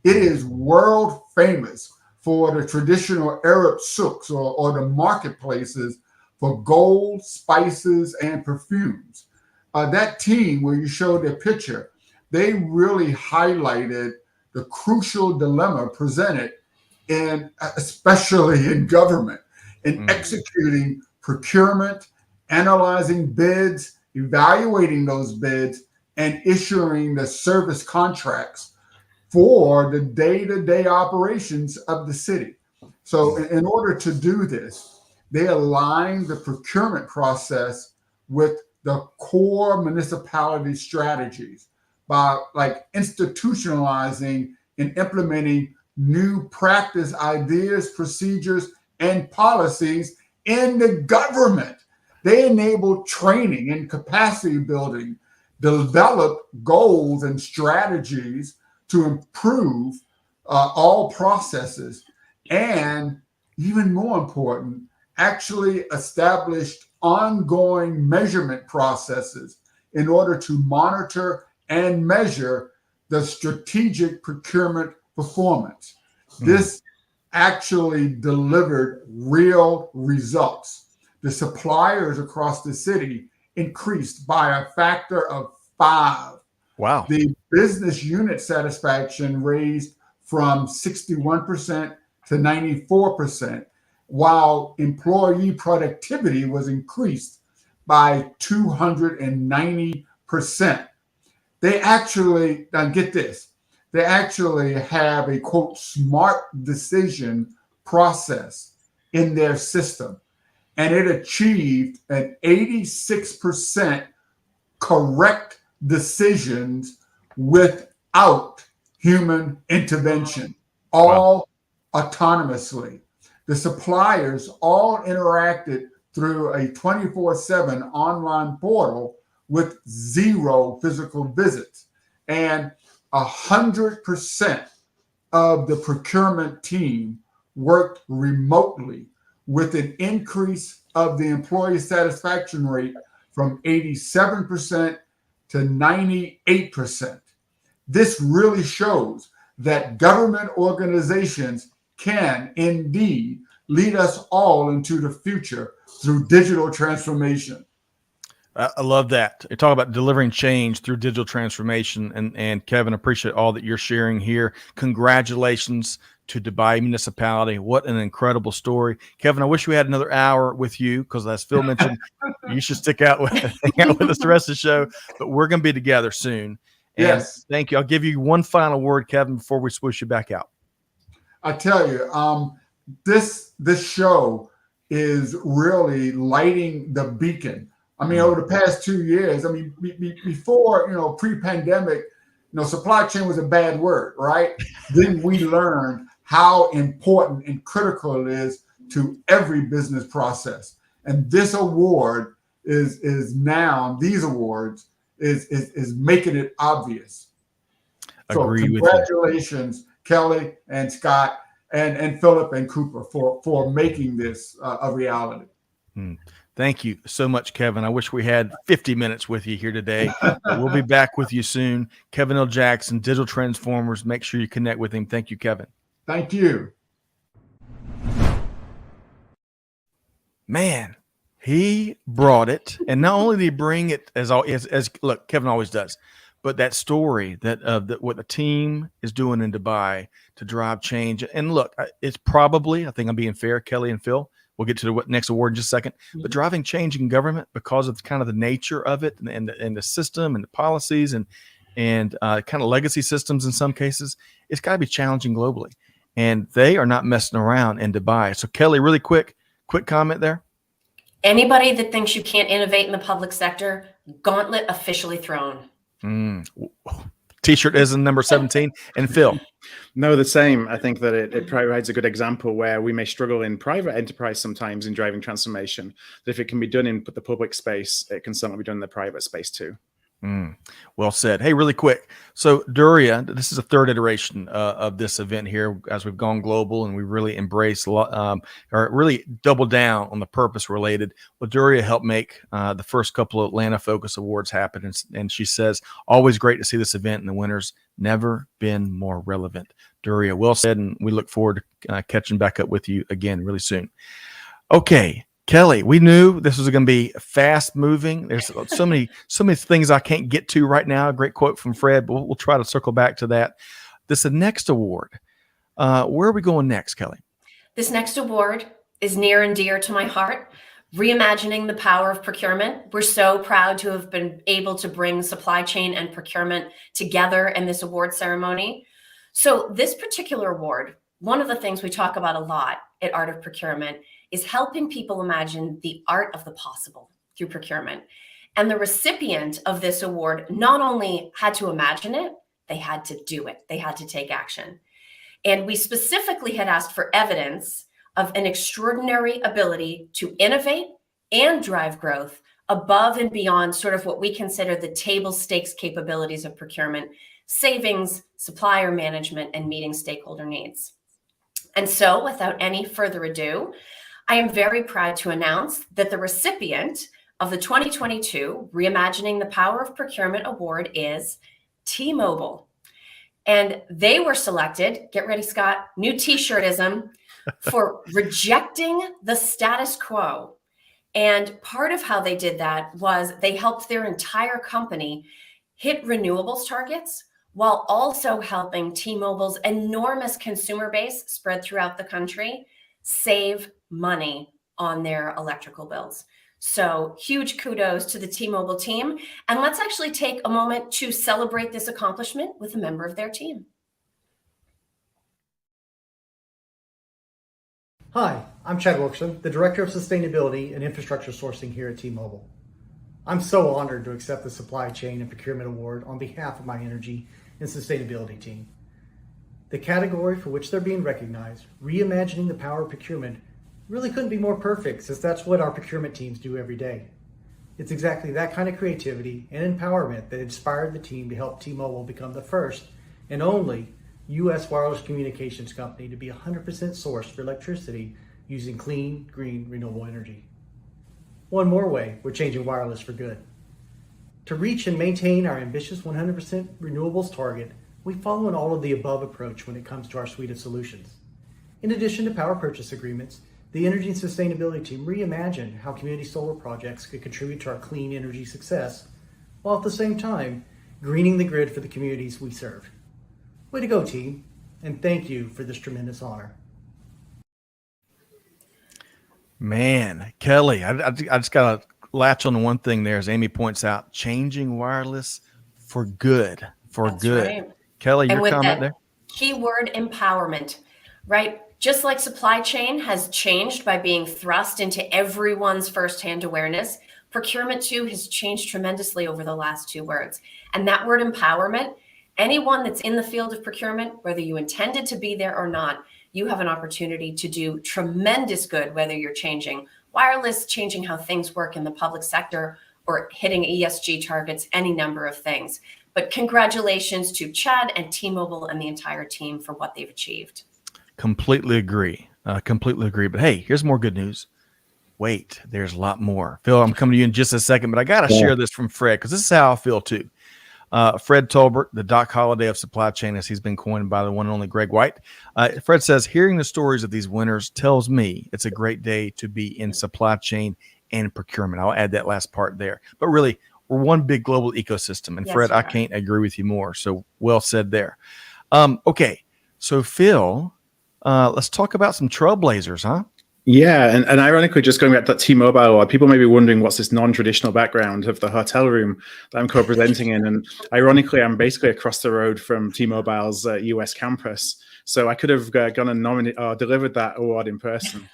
It is world famous for the traditional Arab souks or the marketplaces for gold, spices, and perfumes. That team, where you showed their picture, they really highlighted the crucial dilemma presented especially in government, in executing procurement, analyzing bids, evaluating those bids, and issuing the service contracts for the day-to-day operations of the city. So in order to do this, they aligned the procurement process with the core municipality strategies by institutionalizing and implementing new practice ideas, procedures, and policies in the government. They enabled training and capacity building, develop goals and strategies to improve all processes, and even more important, actually established ongoing measurement processes in order to monitor and measure the strategic procurement performance. This actually delivered real results. The suppliers across the city increased by a factor of 5. Wow. The business unit satisfaction raised from 61% to 94%, while employee productivity was increased by 290%. They actually, now get this, they actually have a quote, smart decision process in their system, and it achieved an 86% correct decisions without human intervention, all autonomously. The suppliers all interacted through a 24/7 online portal with 0 physical visits, and 100% of the procurement team worked remotely, with an increase of the employee satisfaction rate from 87% to 98%. This really shows that government organizations can indeed lead us all into the future through digital transformation. I love that. You talk about delivering change through digital transformation. And Kevin, appreciate all that you're sharing here. Congratulations to Dubai Municipality. What an incredible story. Kevin, I wish we had another hour with you, because as Phil mentioned, you should hang out with us the rest of the show, but we're going to be together soon. And yes. Thank you. I'll give you one final word, Kevin, before we swoosh you back out. I tell you, this show is really lighting the beacon. I mean, over the past 2 years, I mean, before, pre-pandemic, supply chain was a bad word, right? Then we learned how important and critical it is to every business process. And this award these awards is making it obvious. So Agree with you. congratulations, Kelly and Scott and Philip and Cooper for making this a reality. Thank you so much, Kevin. I wish we had 50 minutes with you here today, but we'll be back with you soon. Kevin L. Jackson, Digital Transformers. Make sure you connect with him. Thank you, Kevin. Thank you. Man, he brought it, and not only did he bring it as look, Kevin always does, but that story that what the team is doing in Dubai to drive change. And look, it's probably, I think I'm being fair, Kelly and Phil. We'll get to the next award in just a second. But driving change in government because of kind of the nature of it and the system and the policies and kind of legacy systems in some cases, it's got to be challenging globally. And they are not messing around in Dubai. So Kelly, really quick comment there. Anybody that thinks you can't innovate in the public sector, gauntlet officially thrown. T-shirt is in number 17. And Phil. No, the same. I think that it provides a good example where we may struggle in private enterprise sometimes in driving transformation. That if it can be done in the public space, it can certainly be done in the private space too. Well said. Hey, really quick. So Duria, this is a third iteration of this event here as we've gone global and we really embrace or really double down on the purpose related. Well, Duria helped make the first couple of Atlanta Focus Awards happen. And she says, always great to see this event and the winners never been more relevant. Duria, well said. And we look forward to catching back up with you again really soon. Okay. Kelly, we knew this was going to be fast moving. There's so many things I can't get to right now. A great quote from Fred, but we'll try to circle back to that. This is the next award. Where are we going next, Kelly? This next award is near and dear to my heart. Reimagining the power of procurement. We're so proud to have been able to bring supply chain and procurement together in this award ceremony. So this particular award, one of the things we talk about a lot at Art of Procurement is helping people imagine the art of the possible through procurement. And the recipient of this award not only had to imagine it, they had to do it. They had to take action. And we specifically had asked for evidence of an extraordinary ability to innovate and drive growth above and beyond sort of what we consider the table stakes capabilities of procurement, savings, supplier management, and meeting stakeholder needs. And so without any further ado, I am very proud to announce that the recipient of the 2022 Reimagining the Power of Procurement Award is T-Mobile. And they were selected, get ready, Scott, new t-shirtism, for rejecting the status quo. And part of how they did that was they helped their entire company hit renewables targets while also helping T-Mobile's enormous consumer base spread throughout the country save money on their electrical bills. So huge kudos to the T-Mobile team. And let's actually take a moment to celebrate this accomplishment with a member of their team. Hi, I'm Chad Wilkerson, the Director of Sustainability and Infrastructure Sourcing here at T-Mobile. I'm so honored to accept the Supply Chain and Procurement Award on behalf of my Energy and Sustainability team. The category for which they're being recognized, Reimagining the Power of Procurement, really couldn't be more perfect, since that's what our procurement teams do every day. It's exactly that kind of creativity and empowerment that inspired the team to help T-Mobile become the first and only U.S. wireless communications company to be 100% sourced for electricity using clean, green, renewable energy. One more way we're changing wireless for good. To reach and maintain our ambitious 100% renewables target, we follow an all-of-the-above approach when it comes to our suite of solutions. In addition to power purchase agreements, the Energy and Sustainability team reimagined how community solar projects could contribute to our clean energy success, while at the same time, greening the grid for the communities we serve. Way to go, team, and thank you for this tremendous honor. Man, Kelly, I just got to latch on to one thing there, as Amy points out, changing wireless for good, That's good. Right. Kelly, and your with comment that there? Keyword empowerment, right? Just like supply chain has changed by being thrust into everyone's firsthand awareness, procurement too has changed tremendously over the last two words. And that word empowerment, anyone that's in the field of procurement, whether you intended to be there or not, you have an opportunity to do tremendous good, whether you're changing wireless, changing how things work in the public sector, or hitting ESG targets, any number of things. But congratulations to Chad and T-Mobile and the entire team for what they've achieved. Completely agree. Completely agree. But hey, here's more good news. Wait, there's a lot more. Phil, I'm coming to you in just a second, but I got to share this from Fred because this is how I feel too. Fred Tolbert, the Doc Holliday of supply chain, as he's been coined by the one and only Greg White. Fred says, hearing the stories of these winners tells me it's a great day to be in supply chain and procurement. I'll add that last part there. But really, we're one big global ecosystem. And Yes, Fred, we I are. can't agree with you more. So well said there. Okay, so Phil, let's talk about some trailblazers, huh? Yeah, and ironically, just going back to that T-Mobile, people may be wondering what's this non-traditional background of the hotel room that I'm co-presenting in. And ironically, I'm basically across the road from T-Mobile's US campus. So I could have gone and delivered that award in person.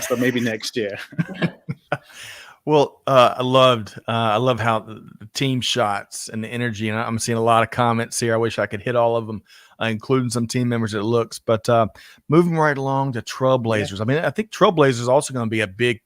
So maybe next year. Well, I love how the team shots and the energy, and I'm seeing a lot of comments here. I wish I could hit all of them, including some team members. It looks, but moving right along to Trailblazers. I mean, I think Trailblazers is also going to be a big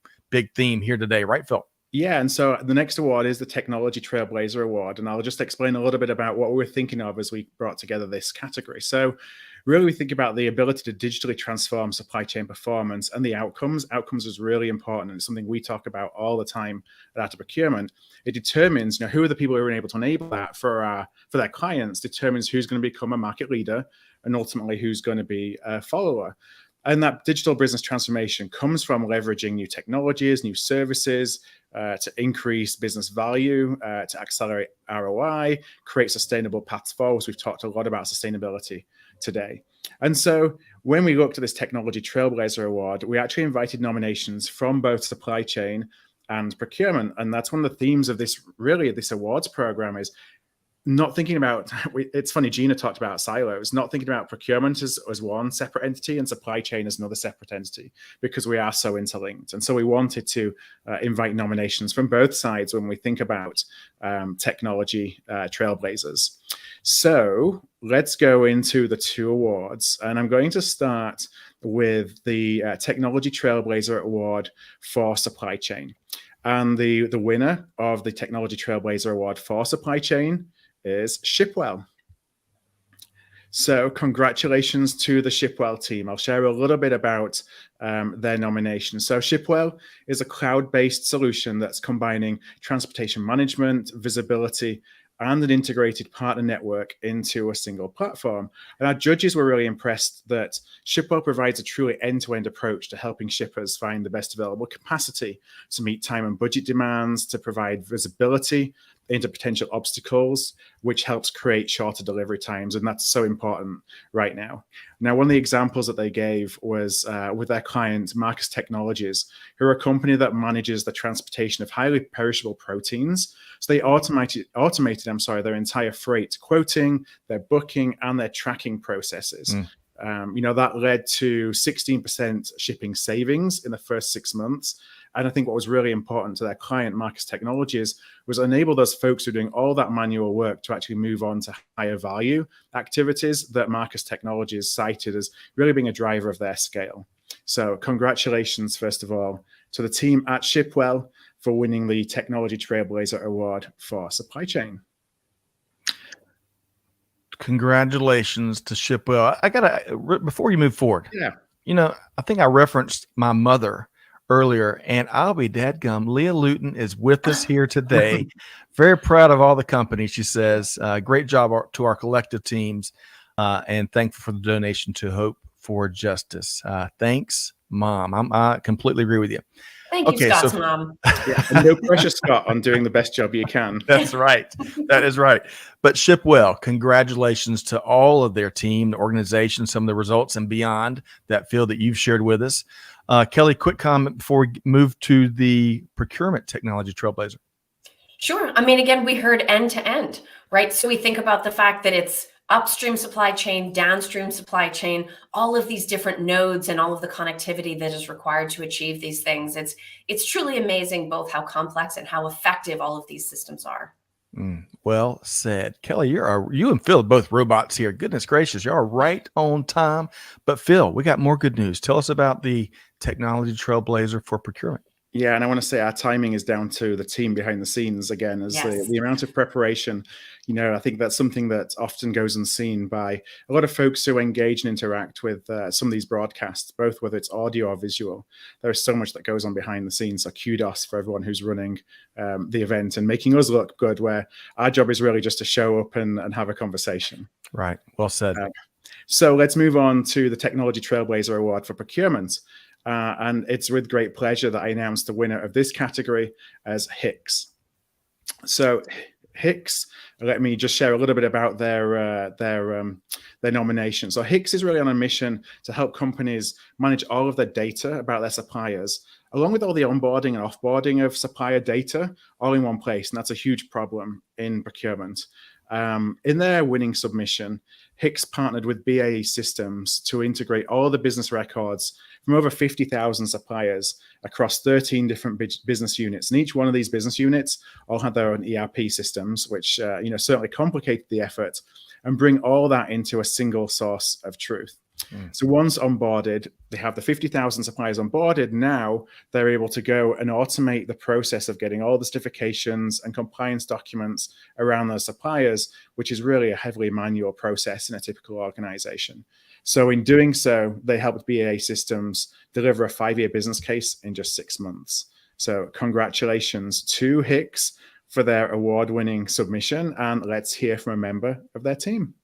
theme here today, right, Phil? Yeah, and so the next award is the Technology Trailblazer Award, and I'll just explain a little bit about what we're thinking of as we brought together this category. So really we think about the ability to digitally transform supply chain performance and the outcomes. Outcomes is really important, and it's something we talk about all the time at Art of Procurement. It determines, who are the people who are able to enable that for their clients, determines who's going to become a market leader and ultimately who's going to be a follower. And that digital business transformation comes from leveraging new technologies, new services to increase business value, to accelerate ROI, create sustainable paths forward. We've talked a lot about sustainability today. And so when we looked at this Technology Trailblazer Award, we actually invited nominations from both supply chain and procurement. And that's one of the themes of this awards program is not thinking about, it's funny, Gina talked about silos, not thinking about procurement as one separate entity and supply chain as another separate entity, because we are so interlinked. And so we wanted to invite nominations from both sides when we think about technology trailblazers. So let's go into the two awards. And I'm going to start with the Technology Trailblazer Award for supply chain. And the winner of the Technology Trailblazer Award for supply chain is Shipwell. So congratulations to the Shipwell team. I'll share a little bit about their nomination. So Shipwell is a cloud-based solution that's combining transportation management, visibility, and an integrated partner network into a single platform. And our judges were really impressed that Shipwell provides a truly end-to-end approach to helping shippers find the best available capacity to meet time and budget demands, to provide visibility into potential obstacles, which helps create shorter delivery times. And that's so important right now. Now, one of the examples that they gave was with their client, Marcus Technologies, who are a company that manages the transportation of highly perishable proteins. So they automated their entire freight quoting, their booking, and their tracking processes. That led to 16% shipping savings in the first 6 months. And I think what was really important to their client, Marcus Technologies, was enable those folks who are doing all that manual work to actually move on to higher value activities that Marcus Technologies cited as really being a driver of their scale. So congratulations, first of all, to the team at Shipwell for winning the Technology Trailblazer Award for supply chain. Congratulations to Shipwell. I gotta, before you move forward. Yeah. I think I referenced my mother earlier, and I'll be dadgum. Leah Luton is with us here today. Very proud of all the company, she says. Great job to our collective teams, and thankful for the donation to Hope for Justice. Thanks, Mom. I completely agree with you. Thank you, Scott's mom. Yeah, and no pressure, Scott, on doing the best job you can. That's right. That is right. But Shipwell, congratulations to all of their team, the organization, some of the results and beyond that field that you've shared with us. Kelly, quick comment before we move to the procurement technology trailblazer. Sure. I mean, again, we heard end to end, right? So we think about the fact that it's upstream supply chain, downstream supply chain, all of these different nodes and all of the connectivity that is required to achieve these things. It's truly amazing both how complex and how effective all of these systems are. Well said. Kelly, you and Phil are both robots here. Goodness gracious, you are right on time. But Phil, we got more good news. Tell us about the Technology Trailblazer for procurement. Yeah, and I want to say our timing is down to the team behind the scenes again, as Yes. the amount of preparation. I think that's something that often goes unseen by a lot of folks who engage and interact with some of these broadcasts, both whether it's audio or visual. There is so much that goes on behind the scenes. So kudos for everyone who's running the event and making us look good, where our job is really just to show up and have a conversation. Right. Well said. So let's move on to the Technology Trailblazer Award for Procurement. And it's with great pleasure that I announced the winner of this category as HICS. So HICS, let me just share a little bit about their nomination. So HICS is really on a mission to help companies manage all of their data about their suppliers, along with all the onboarding and offboarding of supplier data, all in one place. And that's a huge problem in procurement. In their winning submission, HICS partnered with BAE Systems to integrate all the business records from over 50,000 suppliers across 13 different business units. And each one of these business units all had their own ERP systems, which certainly complicated the effort, and bring all that into a single source of truth. So once onboarded, they have the 50,000 suppliers onboarded. Now they're able to go and automate the process of getting all the certifications and compliance documents around those suppliers, which is really a heavily manual process in a typical organization. So in doing so, they helped BAE Systems deliver a 5-year business case in just 6 months. So congratulations to HICS for their award-winning submission, and let's hear from a member of their team.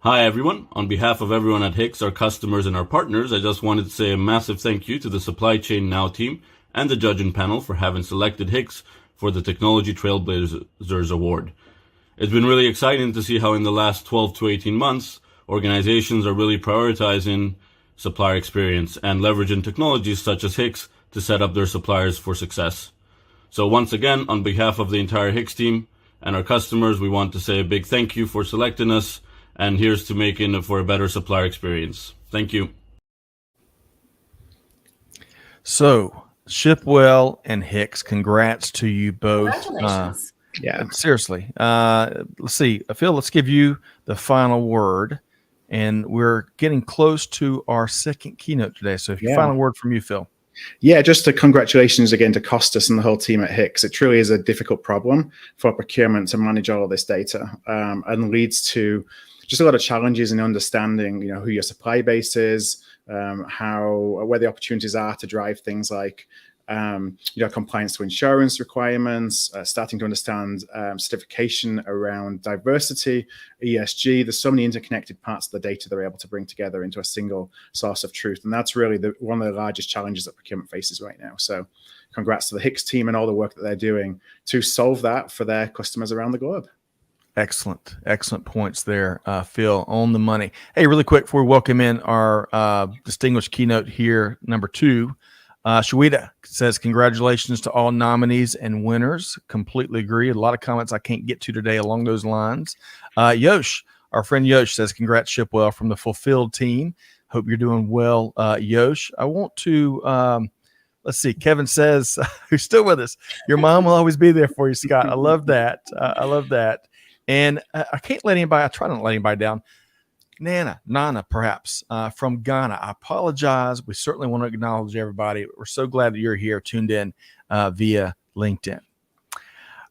Hi everyone. On behalf of everyone at HICS, our customers and our partners, I just wanted to say a massive thank you to the Supply Chain Now team and the judging panel for having selected HICS for the Technology Trailblazers Award. It's been really exciting to see how in the last 12 to 18 months, organizations are really prioritizing supplier experience and leveraging technologies such as HICS to set up their suppliers for success. So once again, on behalf of the entire HICS team and our customers, we want to say a big thank you for selecting us, and here's to making it for a better supplier experience. Thank you. So, Shipwell and HICS, congrats to you both. Congratulations. Yeah. Seriously. Let's see. Phil, let's give you the final word. And we're getting close to our second keynote today. So, final word from you, Phil. Yeah, just a congratulations again to Costas and the whole team at HICS. It truly is a difficult problem for procurement to manage all of this data, and leads to just a lot of challenges in understanding, who your supply base is, where the opportunities are to drive things like, compliance to insurance requirements, starting to understand certification around diversity, ESG. There's so many interconnected parts of the data they're able to bring together into a single source of truth. And that's really one of the largest challenges that procurement faces right now. So congrats to the HICS team and all the work that they're doing to solve that for their customers around the globe. Excellent points there, Phil, on the money. Hey, really quick before we welcome in our distinguished keynote here, number 2, Shawita says, congratulations to all nominees and winners. Completely agree. A lot of comments I can't get to today along those lines. Yosh, our friend Yosh says, congrats, Shipwell, from the Fulfilled team. Hope you're doing well, Yosh. I want to, let's see, Kevin says, who's still with us, your mom will always be there for you, Scott. I love that. I love that. And I can't let anybody, I try not to let anybody down. Nana, perhaps, from Ghana. I apologize. We certainly want to acknowledge everybody. We're so glad that you're here, tuned in via LinkedIn.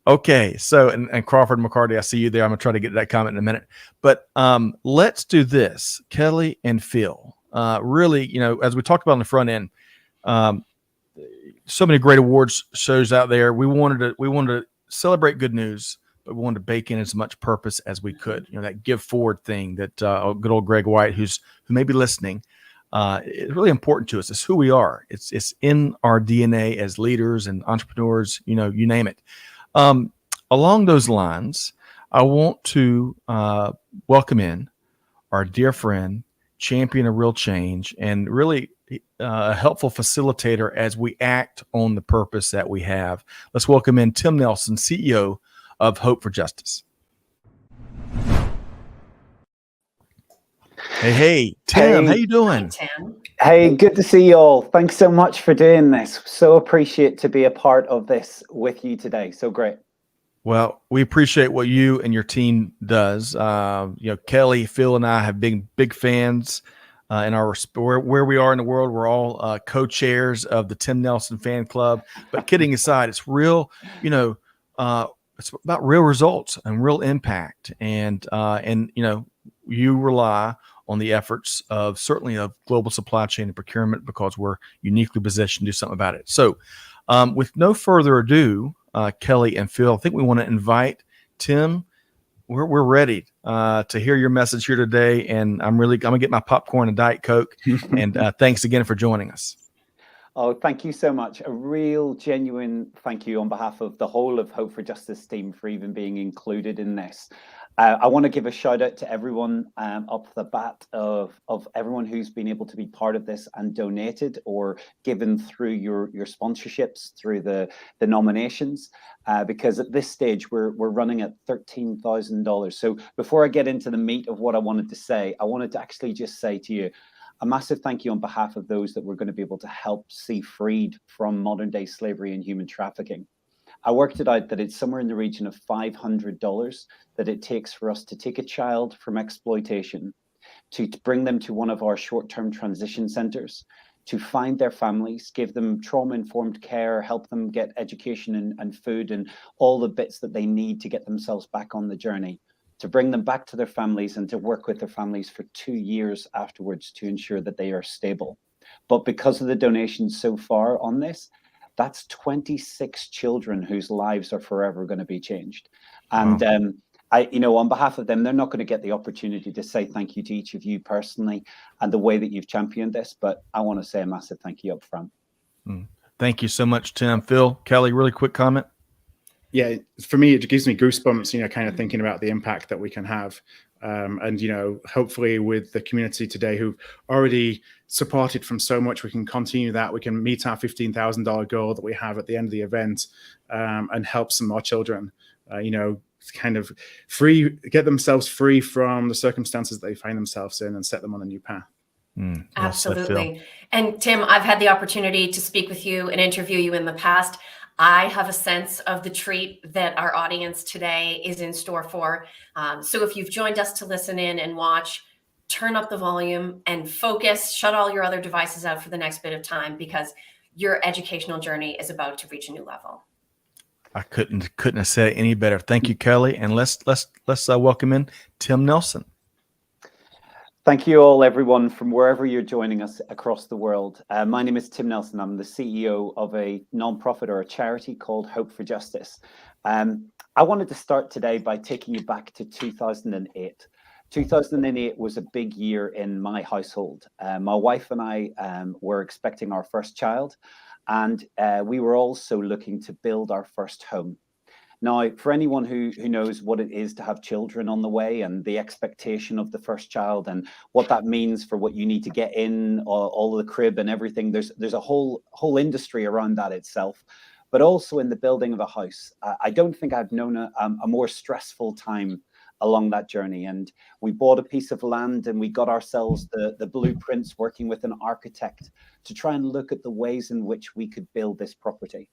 Okay, so, and Crawford McCarty, I see you there. I'm going to try to get to that comment in a minute. But let's do this. Kelly and Phil, really, as we talked about on the front end, so many great awards shows out there. We wanted to celebrate good news, but we wanted to bake in as much purpose as we could. That give forward thing that good old Greg White, who may be listening, it's really important to us. It's who we are. It's in our DNA as leaders and entrepreneurs, you name it. Along those lines, I want to welcome in our dear friend, champion of real change, and really a helpful facilitator as we act on the purpose that we have. Let's welcome in Tim Nelson, CEO of Hope for Justice. Hey, Tim, how you doing? Hi, Tim. Hey, good to see you all. Thanks so much for doing this. So appreciate to be a part of this with you today. So great. Well, we appreciate what you and your team does. Kelly, Phil, and I have been big fans in our where we are in the world. We're all co-chairs of the Tim Nelson fan club. But kidding aside, it's real, it's about real results and real impact. And you rely on the efforts of certainly of global supply chain and procurement, because we're uniquely positioned to do something about it. So with no further ado, Kelly and Phil, I think we want to invite Tim. We're ready to hear your message here today. And I'm gonna get my popcorn and Diet Coke. And thanks again for joining us. Oh, thank you so much. A real genuine thank you on behalf of the whole of Hope for Justice team for even being included in this. I want to give a shout out to everyone off the bat of everyone who's been able to be part of this and donated or given through your sponsorships, through the nominations, because at this stage we're running at $13,000. So before I get into the meat of what I wanted to say, I wanted to actually just say to you, a massive thank you on behalf of those that we're going to be able to help see freed from modern day slavery and human trafficking. I worked it out that it's somewhere in the region of $500 that it takes for us to take a child from exploitation, to bring them to one of our short-term transition centers, to find their families, give them trauma-informed care, help them get education and food and all the bits that they need to get themselves back on the journey, to bring them back to their families and to work with their families for 2 years afterwards to ensure that they are stable. But because of the donations so far on this, that's 26 children whose lives are forever going to be changed. And wow. On behalf of them, they're not going to get the opportunity to say thank you to each of you personally and the way that you've championed this, but I want to say a massive thank you up front. Thank you so much, Tim. Phil, Kelly, really quick comment. Yeah, for me, it gives me goosebumps, kind of thinking about the impact that we can have. And hopefully with the community today who've already supported from so much, we can continue that. We can meet our $15,000 goal that we have at the end of the event, and help some more children, kind of get themselves free from the circumstances that they find themselves in and set them on a new path. Absolutely. And Tim, I've had the opportunity to speak with you and interview you in the past. I have a sense of the treat that our audience today is in store for. So if you've joined us to listen in and watch, turn up the volume and focus, shut all your other devices out for the next bit of time, because your educational journey is about to reach a new level. I couldn't have said it any better. Thank you, Kelly. And let's welcome in Tim Nelson. Thank you all, everyone, from wherever you're joining us across the world. My name is Tim Nelson. I'm the CEO of a nonprofit or a charity called Hope for Justice. I wanted to start today by taking you back to 2008. 2008 was a big year in my household. My wife and I were expecting our first child, and we were also looking to build our first home. Now, for anyone who knows what it is to have children on the way and the expectation of the first child and what that means for what you need to get in, all of the crib and everything, there's a whole industry around that itself. But also in the building of a house, I don't think I've known a more stressful time along that journey. And we bought a piece of land and we got ourselves the blueprints, working with an architect to try and look at the ways in which we could build this property.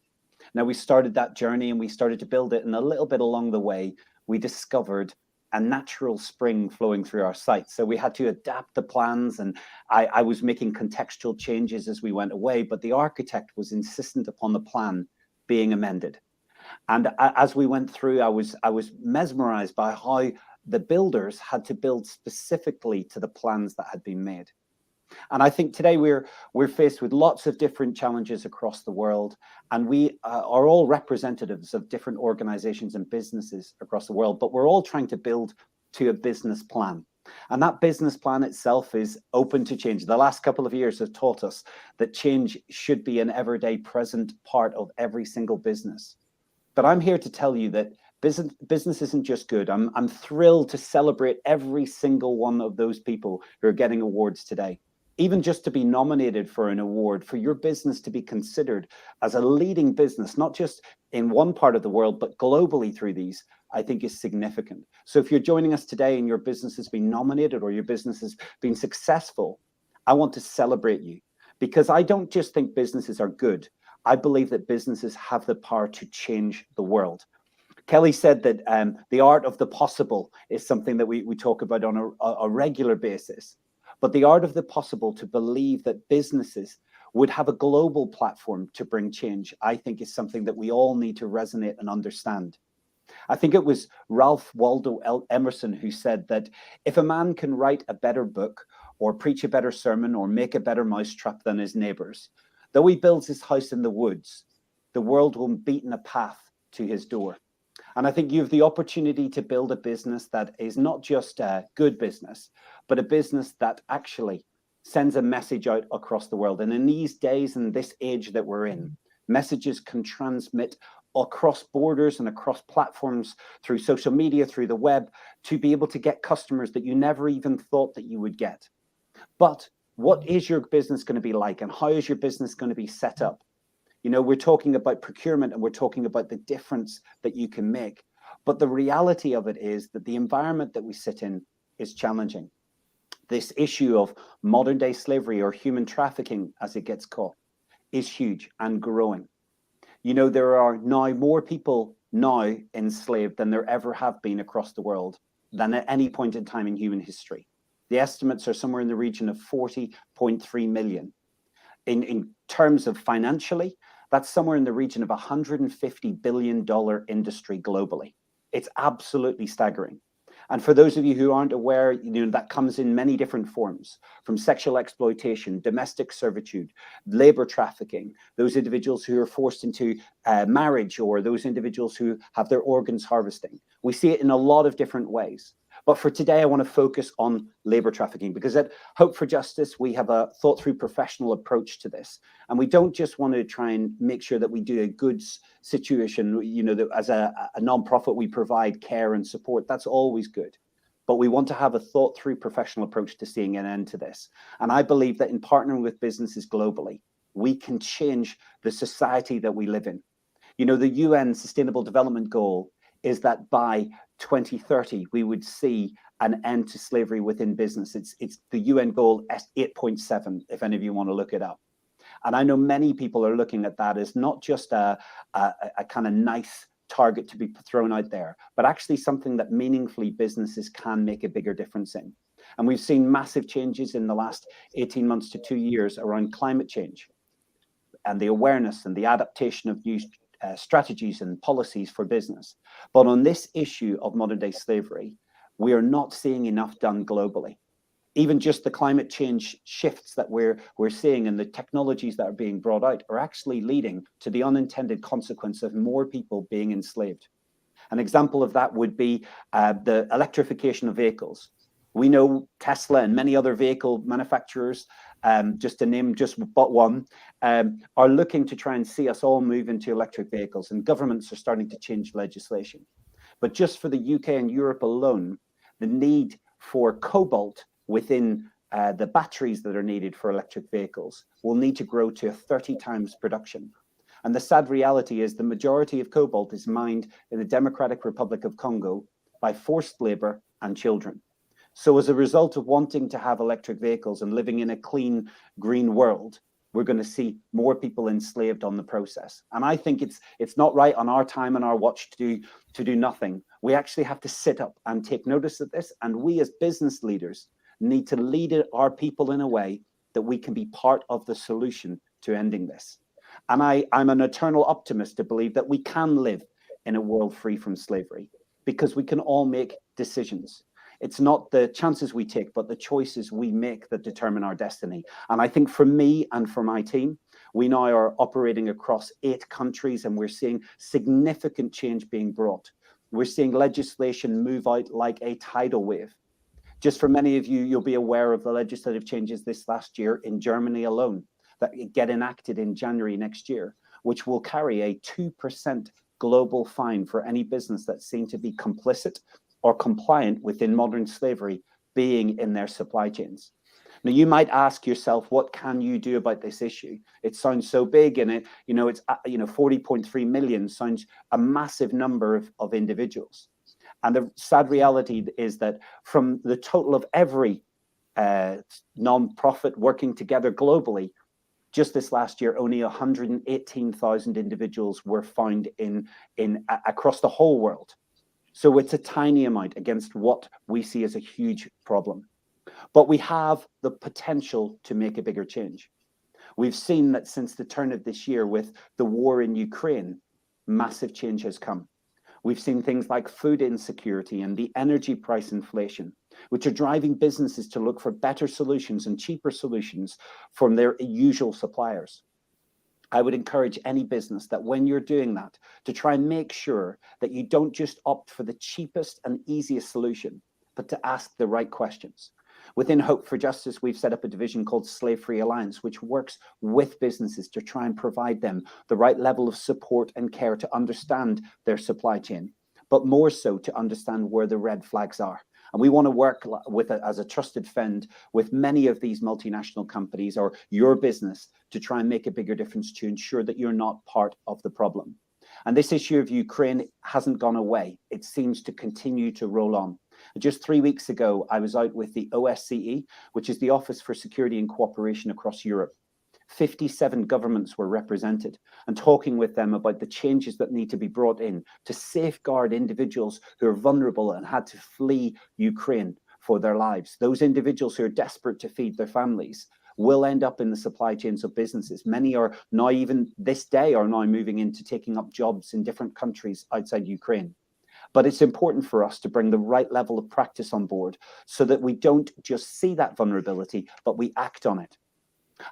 Now, we started that journey and we started to build it, and a little bit along the way, we discovered a natural spring flowing through our site. So we had to adapt the plans, and I was making contextual changes as we went away, but the architect was insistent upon the plan being amended. And as we went through, I was mesmerized by how the builders had to build specifically to the plans that had been made. And I think today we're faced with lots of different challenges across the world, and we are all representatives of different organizations and businesses across the world, but we're all trying to build to a business plan. And that business plan itself is open to change. The last couple of years have taught us that change should be an everyday present part of every single business. But I'm here to tell you that business isn't just good. I'm thrilled to celebrate every single one of those people who are getting awards today. Even just to be nominated for an award, for your business to be considered as a leading business, not just in one part of the world, but globally through these, I think is significant. So if you're joining us today and your business has been nominated or your business has been successful, I want to celebrate you, because I don't just think businesses are good. I believe that businesses have the power to change the world. Kelly said that the art of the possible is something that we talk about on a regular basis. But the art of the possible, to believe that businesses would have a global platform to bring change, I think is something that we all need to resonate and understand. I think it was Ralph Waldo Emerson who said that if a man can write a better book or preach a better sermon or make a better mousetrap than his neighbors, though he builds his house in the woods, the world will beaten a path to his door. And I think you have the opportunity to build a business that is not just a good business, but a business that actually sends a message out across the world. And in these days and this age that we're in, messages can transmit across borders and across platforms, through social media, through the web, to be able to get customers that you never even thought that you would get. But what is your business going to be like, and how is your business going to be set up? You know, we're talking about procurement and we're talking about the difference that you can make. But the reality of it is that the environment that we sit in is challenging. This issue of modern day slavery, or human trafficking as it gets called, is huge and growing. You know, there are now more people now enslaved than there ever have been across the world than at any point in time in human history. The estimates are somewhere in the region of 40.3 million. In terms of financially, that's somewhere in the region of $150 billion industry globally. It's absolutely staggering. And for those of you who aren't aware, you know, that comes in many different forms, from sexual exploitation, domestic servitude, labor trafficking, those individuals who are forced into marriage, or those individuals who have their organs harvesting. We see it in a lot of different ways. But for today, I want to focus on labor trafficking, because at Hope for Justice, we have a thought through professional approach to this. And we don't just want to try and make sure that we do a good situation, you know, that as a nonprofit, we provide care and support. That's always good. But we want to have a thought through professional approach to seeing an end to this. And I believe that in partnering with businesses globally, we can change the society that we live in. You know, the UN Sustainable Development Goal is that by 2030, we would see an end to slavery within business. It's the UN goal 8.7, if any of you want to look it up. And I know many people are looking at that as not just a kind of nice target to be thrown out there, but actually something that meaningfully businesses can make a bigger difference in. And we've seen massive changes in the last 18 months to 2 years around climate change and the awareness and the adaptation of new strategies and policies for business. But on this issue of modern day slavery, we are not seeing enough done globally. Even just the climate change shifts that we're seeing and the technologies that are being brought out are actually leading to the unintended consequence of more people being enslaved. An example of that would be the electrification of vehicles. We know Tesla and many other vehicle manufacturers, just to name just but one, are looking to try and see us all move into electric vehicles, and governments are starting to change legislation. But just for the UK and Europe alone, the need for cobalt within the batteries that are needed for electric vehicles will need to grow to 30 times production. And the sad reality is the majority of cobalt is mined in the Democratic Republic of Congo by forced labor and children. So as a result of wanting to have electric vehicles and living in a clean, green world, we're going to see more people enslaved on the process. And I think it's not right on our time and our watch to do nothing. We actually have to sit up and take notice of this. And we as business leaders need to lead our people in a way that we can be part of the solution to ending this. And I'm an eternal optimist to believe that we can live in a world free from slavery, because we can all make decisions. It's not the chances we take, but the choices we make that determine our destiny. And I think for me and for my team, we now are operating across 8 countries, and we're seeing significant change being brought. We're seeing legislation move out like a tidal wave. Just for many of you, you'll be aware of the legislative changes this last year in Germany alone that get enacted in January next year, which will carry a 2% global fine for any business that's seen to be complicit or compliant within modern slavery being in their supply chains. Now, you might ask yourself, what can you do about this issue? It sounds so big, and it's 40.3 million sounds a massive number of individuals. And the sad reality is that from the total of every non-profit working together globally, just this last year, only 118,000 individuals were found in across the whole world. So it's a tiny amount against what we see as a huge problem. But we have the potential to make a bigger change. We've seen that since the turn of this year with the war in Ukraine, massive change has come. We've seen things like food insecurity and the energy price inflation, which are driving businesses to look for better solutions and cheaper solutions from their usual suppliers. I would encourage any business that when you're doing that, to try and make sure that you don't just opt for the cheapest and easiest solution, but to ask the right questions. Within Hope for Justice, we've set up a division called Slave Free Alliance, which works with businesses to try and provide them the right level of support and care to understand their supply chain, but more so to understand where the red flags are. And we want to work with as a trusted friend with many of these multinational companies or your business to try and make a bigger difference to ensure that you're not part of the problem. And this issue of Ukraine hasn't gone away. It seems to continue to roll on. Just 3 weeks ago, I was out with the OSCE, which is the Office for Security and Cooperation across Europe. 57 governments were represented, and talking with them about the changes that need to be brought in to safeguard individuals who are vulnerable and had to flee Ukraine for their lives. Those individuals who are desperate to feed their families will end up in the supply chains of businesses. Many are now, even this day, are now moving into taking up jobs in different countries outside Ukraine. But it's important for us to bring the right level of practice on board so that we don't just see that vulnerability, but we act on it.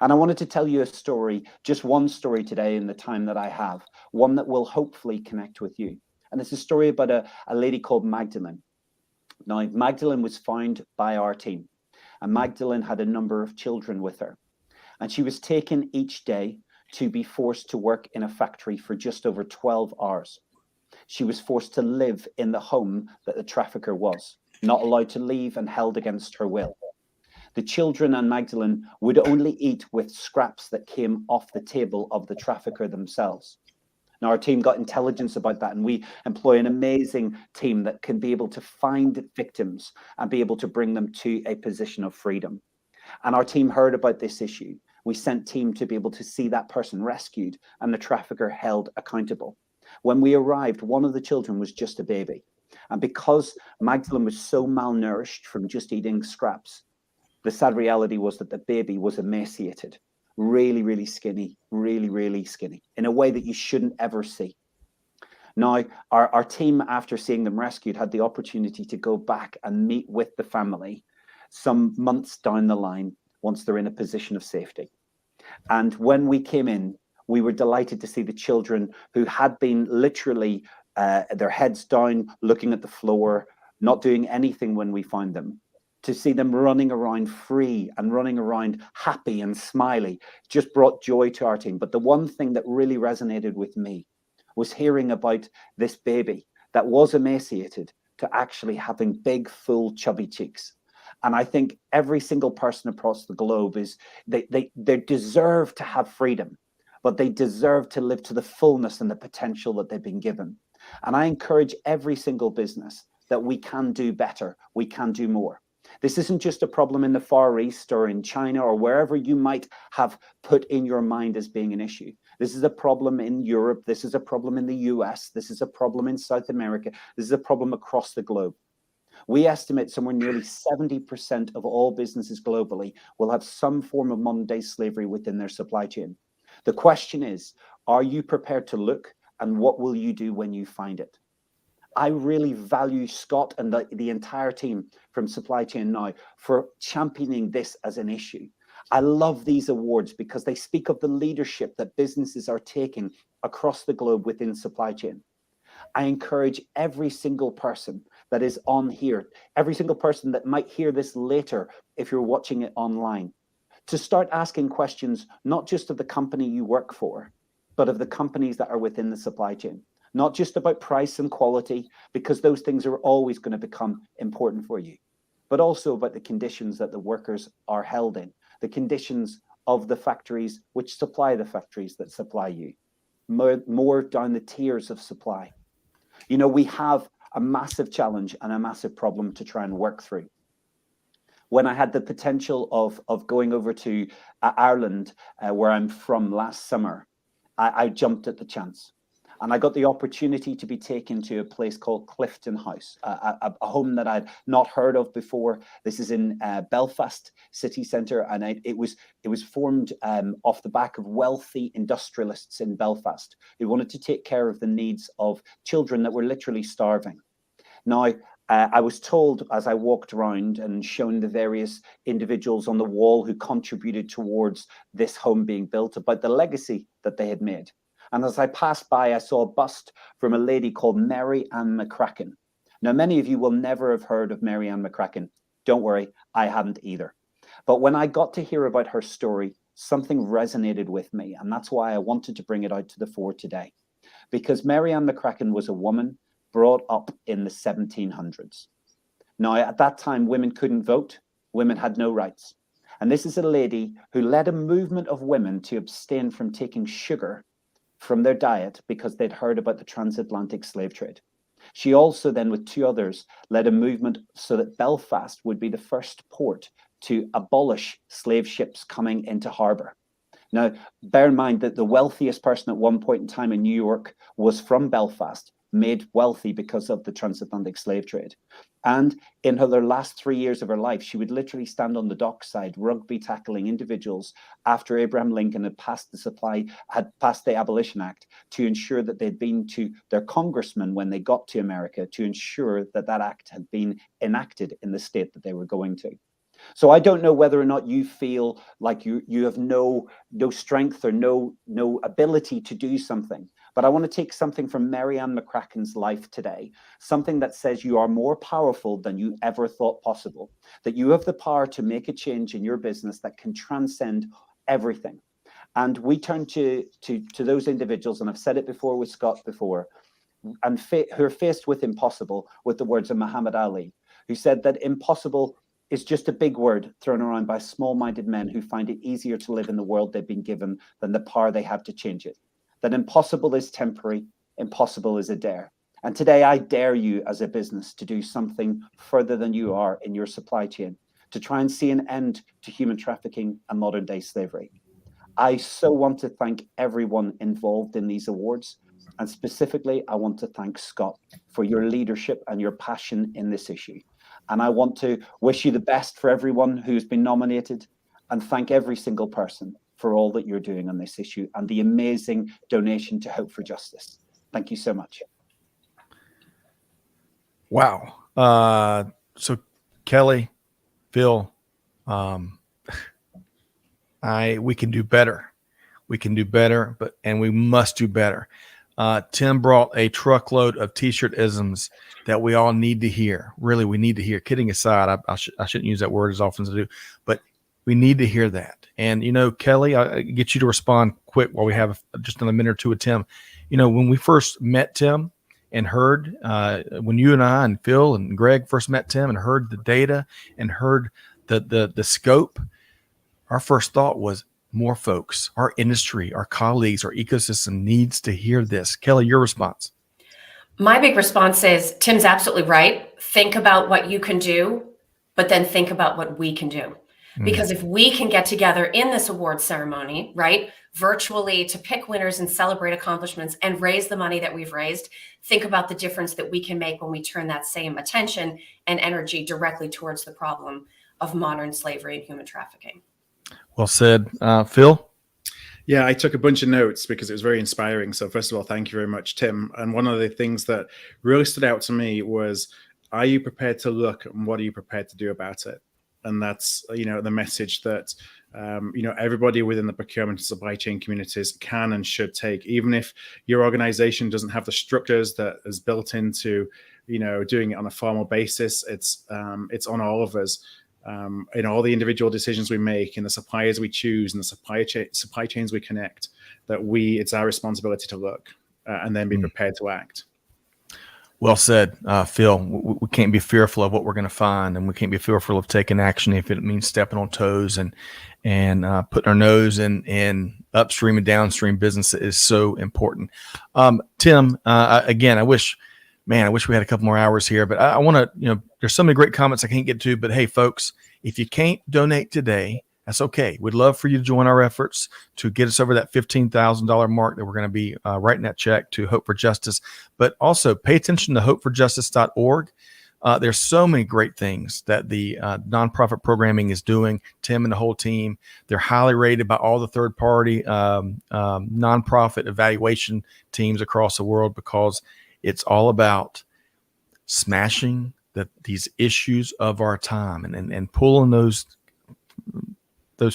And I wanted to tell you a story, just one story today in the time that I have, one that will hopefully connect with you. And it's a story about a lady called Magdalene. Now, Magdalene was found by our team, and Magdalene had a number of children with her. And she was taken each day to be forced to work in a factory for just over 12 hours. She was forced to live in the home that the trafficker was, not allowed to leave and held against her will. The children and Magdalene would only eat with scraps that came off the table of the trafficker themselves. Now, our team got intelligence about that, and we employ an amazing team that can be able to find victims and be able to bring them to a position of freedom. And our team heard about this issue. We sent team to be able to see that person rescued and the trafficker held accountable. When we arrived, one of the children was just a baby. And because Magdalene was so malnourished from just eating scraps, the sad reality was that the baby was emaciated, really, really skinny, really skinny, in a way that you shouldn't ever see. Now, our team, after seeing them rescued, had the opportunity to go back and meet with the family some months down the line once they're in a position of safety. And when we came in, we were delighted to see the children who had been literally their heads down, looking at the floor, not doing anything when we found them. To see them running around free and running around happy and smiley just brought joy to our team. But the one thing that really resonated with me was hearing about this baby that was emaciated to actually having big, full, chubby cheeks. And I think every single person across the globe they deserve to have freedom, but they deserve to live to the fullness and the potential that they've been given. And I encourage every single business that we can do better, we can do more. This isn't just a problem in the Far East or in China or wherever you might have put in your mind as being an issue. This is a problem in Europe. This is a problem in the US. This is a problem in South America. This is a problem across the globe. We estimate somewhere nearly 70% of all businesses globally will have some form of modern day slavery within their supply chain. The question is, are you prepared to look, and what will you do when you find it? I really value Scott and the entire team from Supply Chain Now for championing this as an issue. I love these awards because they speak of the leadership that businesses are taking across the globe within supply chain. I encourage every single person that is on here, every single person that might hear this later if you're watching it online, to start asking questions, not just of the company you work for, but of the companies that are within the supply chain. Not just about price and quality, because those things are always going to become important for you, but also about the conditions that the workers are held in, the conditions of the factories which supply the factories that supply you, more down the tiers of supply. You know, we have a massive challenge and a massive problem to try and work through. When I had the potential of going over to Ireland, where I'm from last summer, I jumped at the chance. And I got the opportunity to be taken to a place called Clifton House, a home that I'd not heard of before. This is in Belfast city centre, and it was formed off the back of wealthy industrialists in Belfast who wanted to take care of the needs of children that were literally starving. Now, I was told as I walked around and shown the various individuals on the wall who contributed towards this home being built about the legacy that they had made. And as I passed by, I saw a bust from a lady called Mary Ann McCracken. Now, many of you will never have heard of Mary Ann McCracken. Don't worry, I hadn't either. But when I got to hear about her story, something resonated with me. And that's why I wanted to bring it out to the fore today. Because Mary Ann McCracken was a woman brought up in the 1700s. Now, at that time, women couldn't vote. Women had no rights. And this is a lady who led a movement of women to abstain from taking sugar from their diet because they'd heard about the transatlantic slave trade. She also then, with two others, led a movement so that Belfast would be the first port to abolish slave ships coming into harbour. Now, bear in mind that the wealthiest person at one point in time in New York was from Belfast, made wealthy because of the transatlantic slave trade. And in her last 3 years of her life, she would literally stand on the dockside, rugby tackling individuals after Abraham Lincoln had passed the Abolition Act to ensure that they'd been to their congressman when they got to America to ensure that that act had been enacted in the state that they were going to. So I don't know whether or not you feel like you have no strength or no ability to do something. But I want to take something from Mary Ann McCracken's life today, something that says you are more powerful than you ever thought possible, that you have the power to make a change in your business that can transcend everything. And we turn to those individuals, and I've said it before with Scott before, and who are faced with impossible, with the words of Muhammad Ali, who said that impossible is just a big word thrown around by small-minded men who find it easier to live in the world they've been given than the power they have to change it. That impossible is temporary, impossible is a dare. And today I dare you as a business to do something further than you are in your supply chain, to try and see an end to human trafficking and modern day slavery. I so want to thank everyone involved in these awards. And specifically, I want to thank Scott for your leadership and your passion in this issue. And I want to wish you the best for everyone who's been nominated, and thank every single person for all that you're doing on this issue and the amazing donation to Hope for Justice. Thank you so much. Wow. So Kelly, Phil, we can do better. We can do better, and we must do better. Tim brought a truckload of t-shirt isms that we all need to hear. Really, we need to hear. Kidding aside, I shouldn't use that word as often as I do, but we need to hear that. And, Kelly, I get you to respond quick while we have just another minute or two with Tim. When we first met Tim and heard, when you and I and Phil and Greg first met Tim and heard the data and heard the scope, our first thought was more folks, our industry, our colleagues, our ecosystem needs to hear this. Kelly, your response. My big response is Tim's absolutely right. Think about what you can do, but then think about what we can do. Because if we can get together in this award ceremony, right, virtually to pick winners and celebrate accomplishments and raise the money that we've raised, think about the difference that we can make when we turn that same attention and energy directly towards the problem of modern slavery and human trafficking. Well said. Phil? Yeah, I took a bunch of notes because it was very inspiring. So first of all, thank you very much, Tim. And one of the things that really stood out to me was, are you prepared to look, and what are you prepared to do about it? And that's, the message that, everybody within the procurement and supply chain communities can and should take, even if your organization doesn't have the structures that is built into, doing it on a formal basis. It's on all of us. In all the individual decisions we make, in the suppliers we choose, and the supply chains we connect, that it's our responsibility to look and then be prepared to act. Well said, Phil. We can't be fearful of what we're going to find, and we can't be fearful of taking action if it means stepping on toes and putting our nose in upstream and downstream business is so important. Tim, again, I wish we had a couple more hours here, but I want to, there's so many great comments I can't get to, but hey, folks, if you can't donate today, That's okay. We'd love for you to join our efforts to get us over that $15,000 mark that we're going to be writing that check to Hope for Justice. But also pay attention to hopeforjustice.org. There's so many great things that the nonprofit programming is doing. Tim and the whole team, they're highly rated by all the third-party nonprofit evaluation teams across the world, because it's all about smashing these issues of our time and pulling those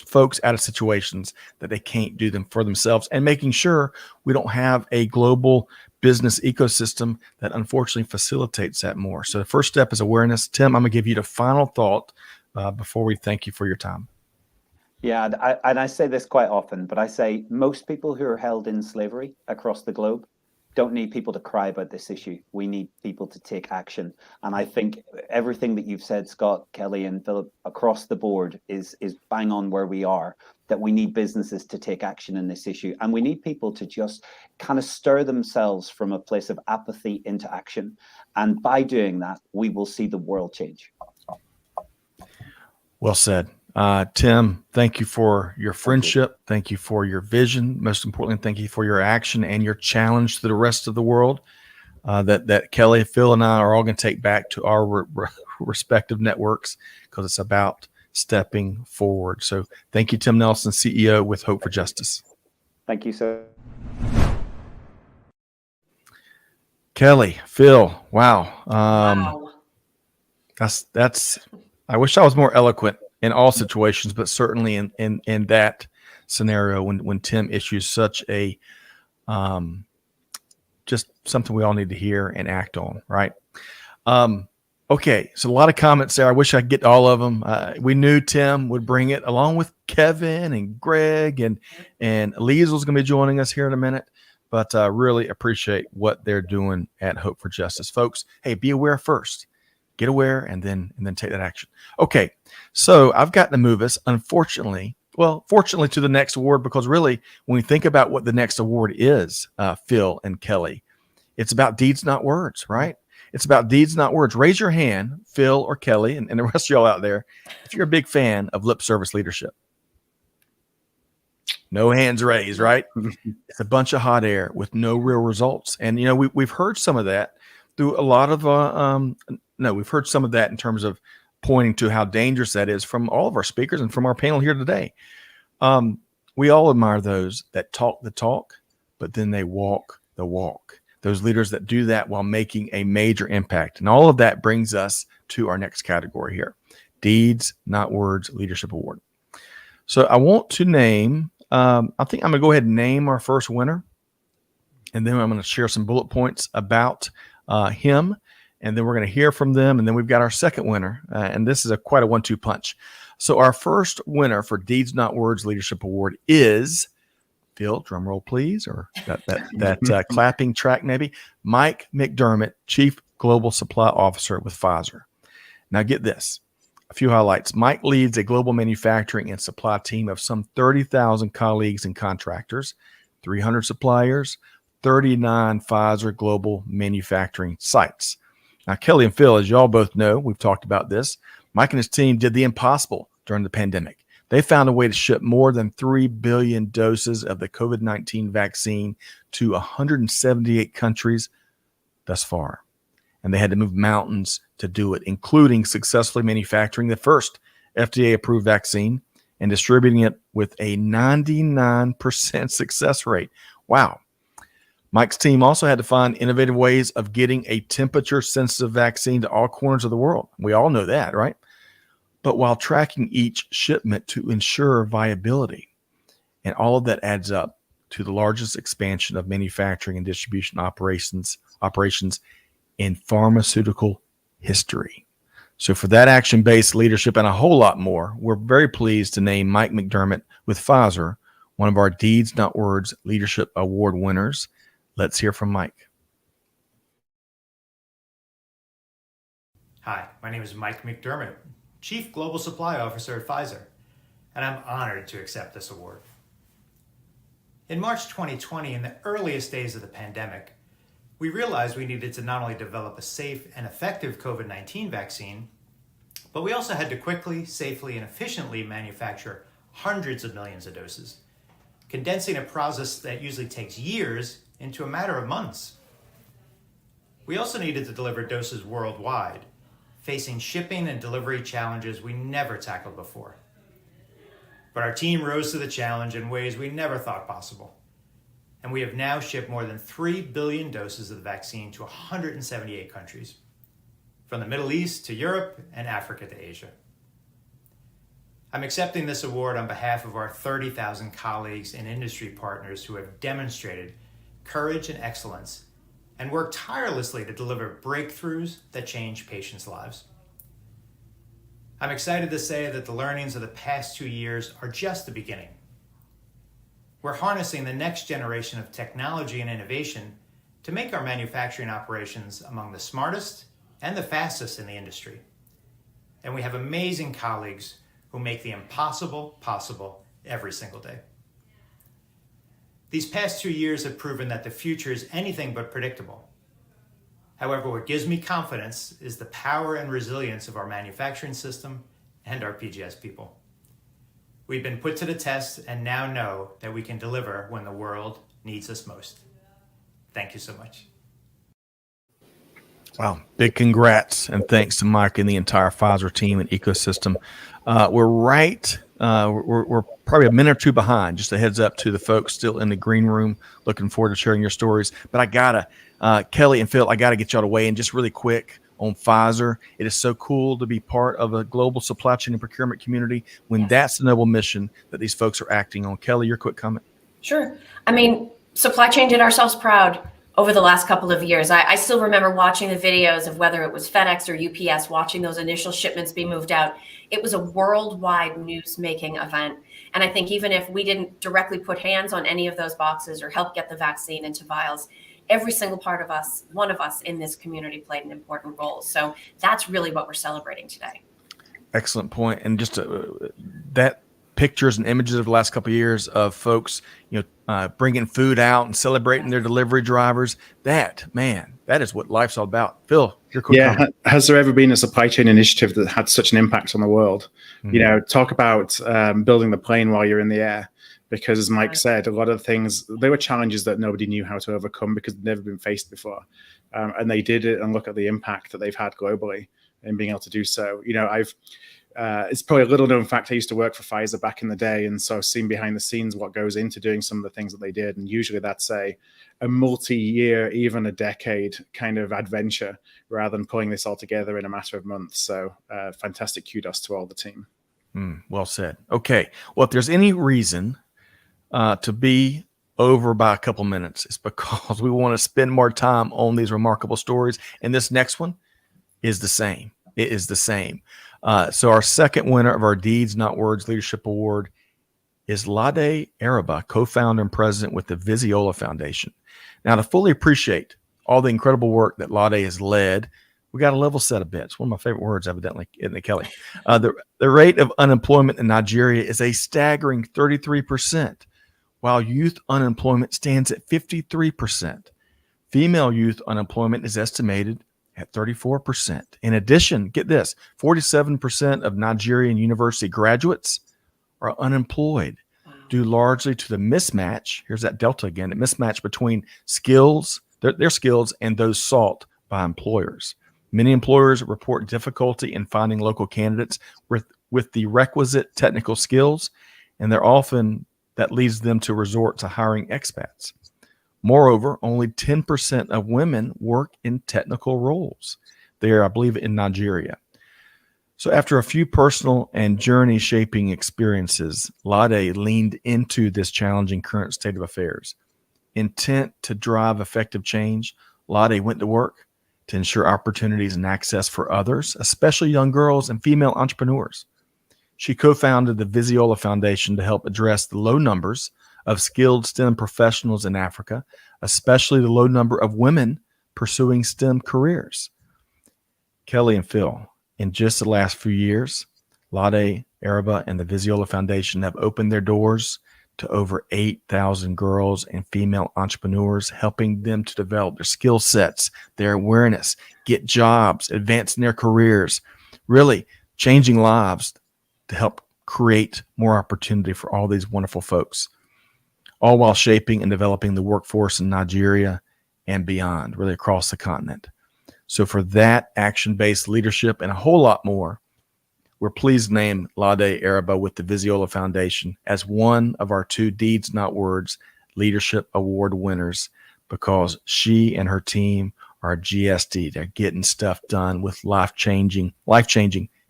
folks out of situations that they can't do them for themselves, and making sure we don't have a global business ecosystem that unfortunately facilitates that more. So the first step is awareness. Tim, I'm going to give you the final thought before we thank you for your time. Yeah, and I say this quite often, but I say most people who are held in slavery across the globe don't need people to cry about this issue. We need people to take action. And I think everything that you've said, Scott, Kelly, and Philip, across the board is bang on where we are, that we need businesses to take action in this issue. And we need people to just kind of stir themselves from a place of apathy into action. And by doing that, we will see the world change. Well said. Tim, thank you for your friendship. Thank you for your vision. Most importantly, thank you for your action and your challenge to the rest of the world that Kelly, Phil, and I are all going to take back to our respective networks, because it's about stepping forward. So thank you, Tim Nelson, CEO with Hope for Justice. Thank you, sir. Kelly, Phil, wow. Wow. That's. I wish I was more eloquent in all situations, but certainly in that scenario when Tim issues such a just something we all need to hear and act on, right? Okay, so a lot of comments there. I wish I could get all of them. We knew Tim would bring it, along with Kevin and Greg, and Liesel's going to be joining us here in a minute. But really appreciate what they're doing at Hope for Justice, folks. Hey, be aware first. Get aware and then take that action. Okay, so I've got to move us, fortunately to the next award, because really, when we think about what the next award is, Phil and Kelly, it's about deeds, not words, right? It's about deeds, not words. Raise your hand, Phil or Kelly, and the rest of y'all out there, if you're a big fan of lip service leadership. No hands raised, right? It's a bunch of hot air with no real results. And, we've heard some of that through a lot of we've heard some of that in terms of pointing to how dangerous that is from all of our speakers and from our panel here today. We all admire those that talk the talk, but then they walk the walk. Those leaders that do that while making a major impact. And all of that brings us to our next category here. Deeds, Not Words Leadership Award. So I want to name, I think I'm going to go ahead and name our first winner. And then I'm going to share some bullet points about him. And then we're going to hear from them. And then we've got our second winner. And this is quite a 1-2 punch. So our first winner for Deeds Not Words Leadership Award is, Phil, drum roll please, or that clapping track maybe, Mike McDermott, Chief Global Supply Officer with Pfizer. Now get this, a few highlights. Mike leads a global manufacturing and supply team of some 30,000 colleagues and contractors, 300 suppliers, 39 Pfizer global manufacturing sites. Now, Kelly and Phil, as y'all both know, we've talked about this, Mike and his team did the impossible during the pandemic. They found a way to ship more than 3 billion doses of the COVID-19 vaccine to 178 countries thus far. And they had to move mountains to do it, including successfully manufacturing the first FDA-approved vaccine and distributing it with a 99% success rate. Wow. Mike's team also had to find innovative ways of getting a temperature-sensitive vaccine to all corners of the world. We all know that, right? But while tracking each shipment to ensure viability. And all of that adds up to the largest expansion of manufacturing and distribution operations in pharmaceutical history. So for that action-based leadership and a whole lot more, we're very pleased to name Mike McDermott with Pfizer, one of our Deeds Not Words Leadership Award winners. Let's hear from Mike. Hi, my name is Mike McDermott, Chief Global Supply Officer at Pfizer, and I'm honored to accept this award. In March 2020, in the earliest days of the pandemic, we realized we needed to not only develop a safe and effective COVID-19 vaccine, but we also had to quickly, safely, and efficiently manufacture hundreds of millions of doses, condensing a process that usually takes years into a matter of months. We also needed to deliver doses worldwide, facing shipping and delivery challenges we never tackled before. But our team rose to the challenge in ways we never thought possible. And we have now shipped more than 3 billion doses of the vaccine to 178 countries, from the Middle East to Europe and Africa to Asia. I'm accepting this award on behalf of our 30,000 colleagues and industry partners who have demonstrated courage and excellence and worked tirelessly to deliver breakthroughs that change patients' lives. I'm excited to say that the learnings of the past 2 years are just the beginning. We're harnessing the next generation of technology and innovation to make our manufacturing operations among the smartest and the fastest in the industry. And we have amazing colleagues who make the impossible possible every single day. These past 2 years have proven that the future is anything but predictable. However, what gives me confidence is the power and resilience of our manufacturing system and our PGS people. We've been put to the test and now know that we can deliver when the world needs us most. Thank you so much. Wow. Big congrats and thanks to Mike and the entire Pfizer team and ecosystem. We're probably a minute or two behind. Just a heads up to the folks still in the green room. Looking forward to sharing your stories. But I gotta, Kelly and Phil, I gotta get y'all to weigh in just really quick on Pfizer. It is so cool to be part of a global supply chain and procurement community when that's the noble mission that these folks are acting on. Kelly, your quick comment. Sure. I mean, supply chain did ourselves proud over the last couple of years. I still remember watching the videos of whether it was FedEx or UPS, watching those initial shipments be moved out. It was a worldwide news-making event. And I think even if we didn't directly put hands on any of those boxes or help get the vaccine into vials, every single part of us, one of us in this community played an important role. So that's really what we're celebrating today. Excellent point. And just that pictures and images of the last couple of years of folks, bringing food out and celebrating their delivery drivers. That is what life's all about. Phil, your quick comment. Has there ever been a supply chain initiative that had such an impact on the world? Mm-hmm. Talk about building the plane while you're in the air. Because as Mike said, a lot of things, they were challenges that nobody knew how to overcome because they'd never been faced before. And they did it, and look at the impact that they've had globally in being able to do so. It's probably a little known fact. I used to work for Pfizer back in the day, and so I've seen behind the scenes what goes into doing some of the things that they did. And usually that's a multi-year, even a decade kind of adventure rather than pulling this all together in a matter of months. So fantastic kudos to all the team. Well said. Okay. Well, if there's any reason to be over by a couple minutes, it's because we want to spend more time on these remarkable stories. And this next one is the same. It is the same. So our second winner of our Deeds Not Words Leadership Award is Lade Araba, co-founder and president with the Viziola Foundation. Now, to fully appreciate all the incredible work that Lade has led, we got to level set a bit. It's one of my favorite words, evidently, isn't it, Kelly? The rate of unemployment in Nigeria is a staggering 33%, while youth unemployment stands at 53%. Female youth unemployment is estimated at 34%. In addition, get this, 47% of Nigerian university graduates are unemployed due largely to the mismatch. Here's that delta again, the mismatch between skills, their skills, and those sought by employers. Many employers report difficulty in finding local candidates with the requisite technical skills, and that leads them to resort to hiring expats. Moreover, only 10% of women work in technical roles there, I believe, in Nigeria. So after a few personal and journey-shaping experiences, Lade leaned into this challenging current state of affairs. Intent to drive effective change, Lade went to work to ensure opportunities and access for others, especially young girls and female entrepreneurs. She co-founded the Viziola Foundation to help address the low numbers of skilled STEM professionals in Africa, especially the low number of women pursuing STEM careers. Kelly and Phil, in just the last few years, Lade Araba and the Viziola Foundation have opened their doors to over 8,000 girls and female entrepreneurs, helping them to develop their skill sets, their awareness, get jobs, advance in their careers, really changing lives to help create more opportunity for all these wonderful folks, all while shaping and developing the workforce in Nigeria and beyond, really across the continent. So for that action-based leadership and a whole lot more, we're pleased to name Lade Araba with the Viziola Foundation as one of our 2 Deeds Not Words Leadership Award winners, because she and her team are a GSD. They're getting stuff done with life-changing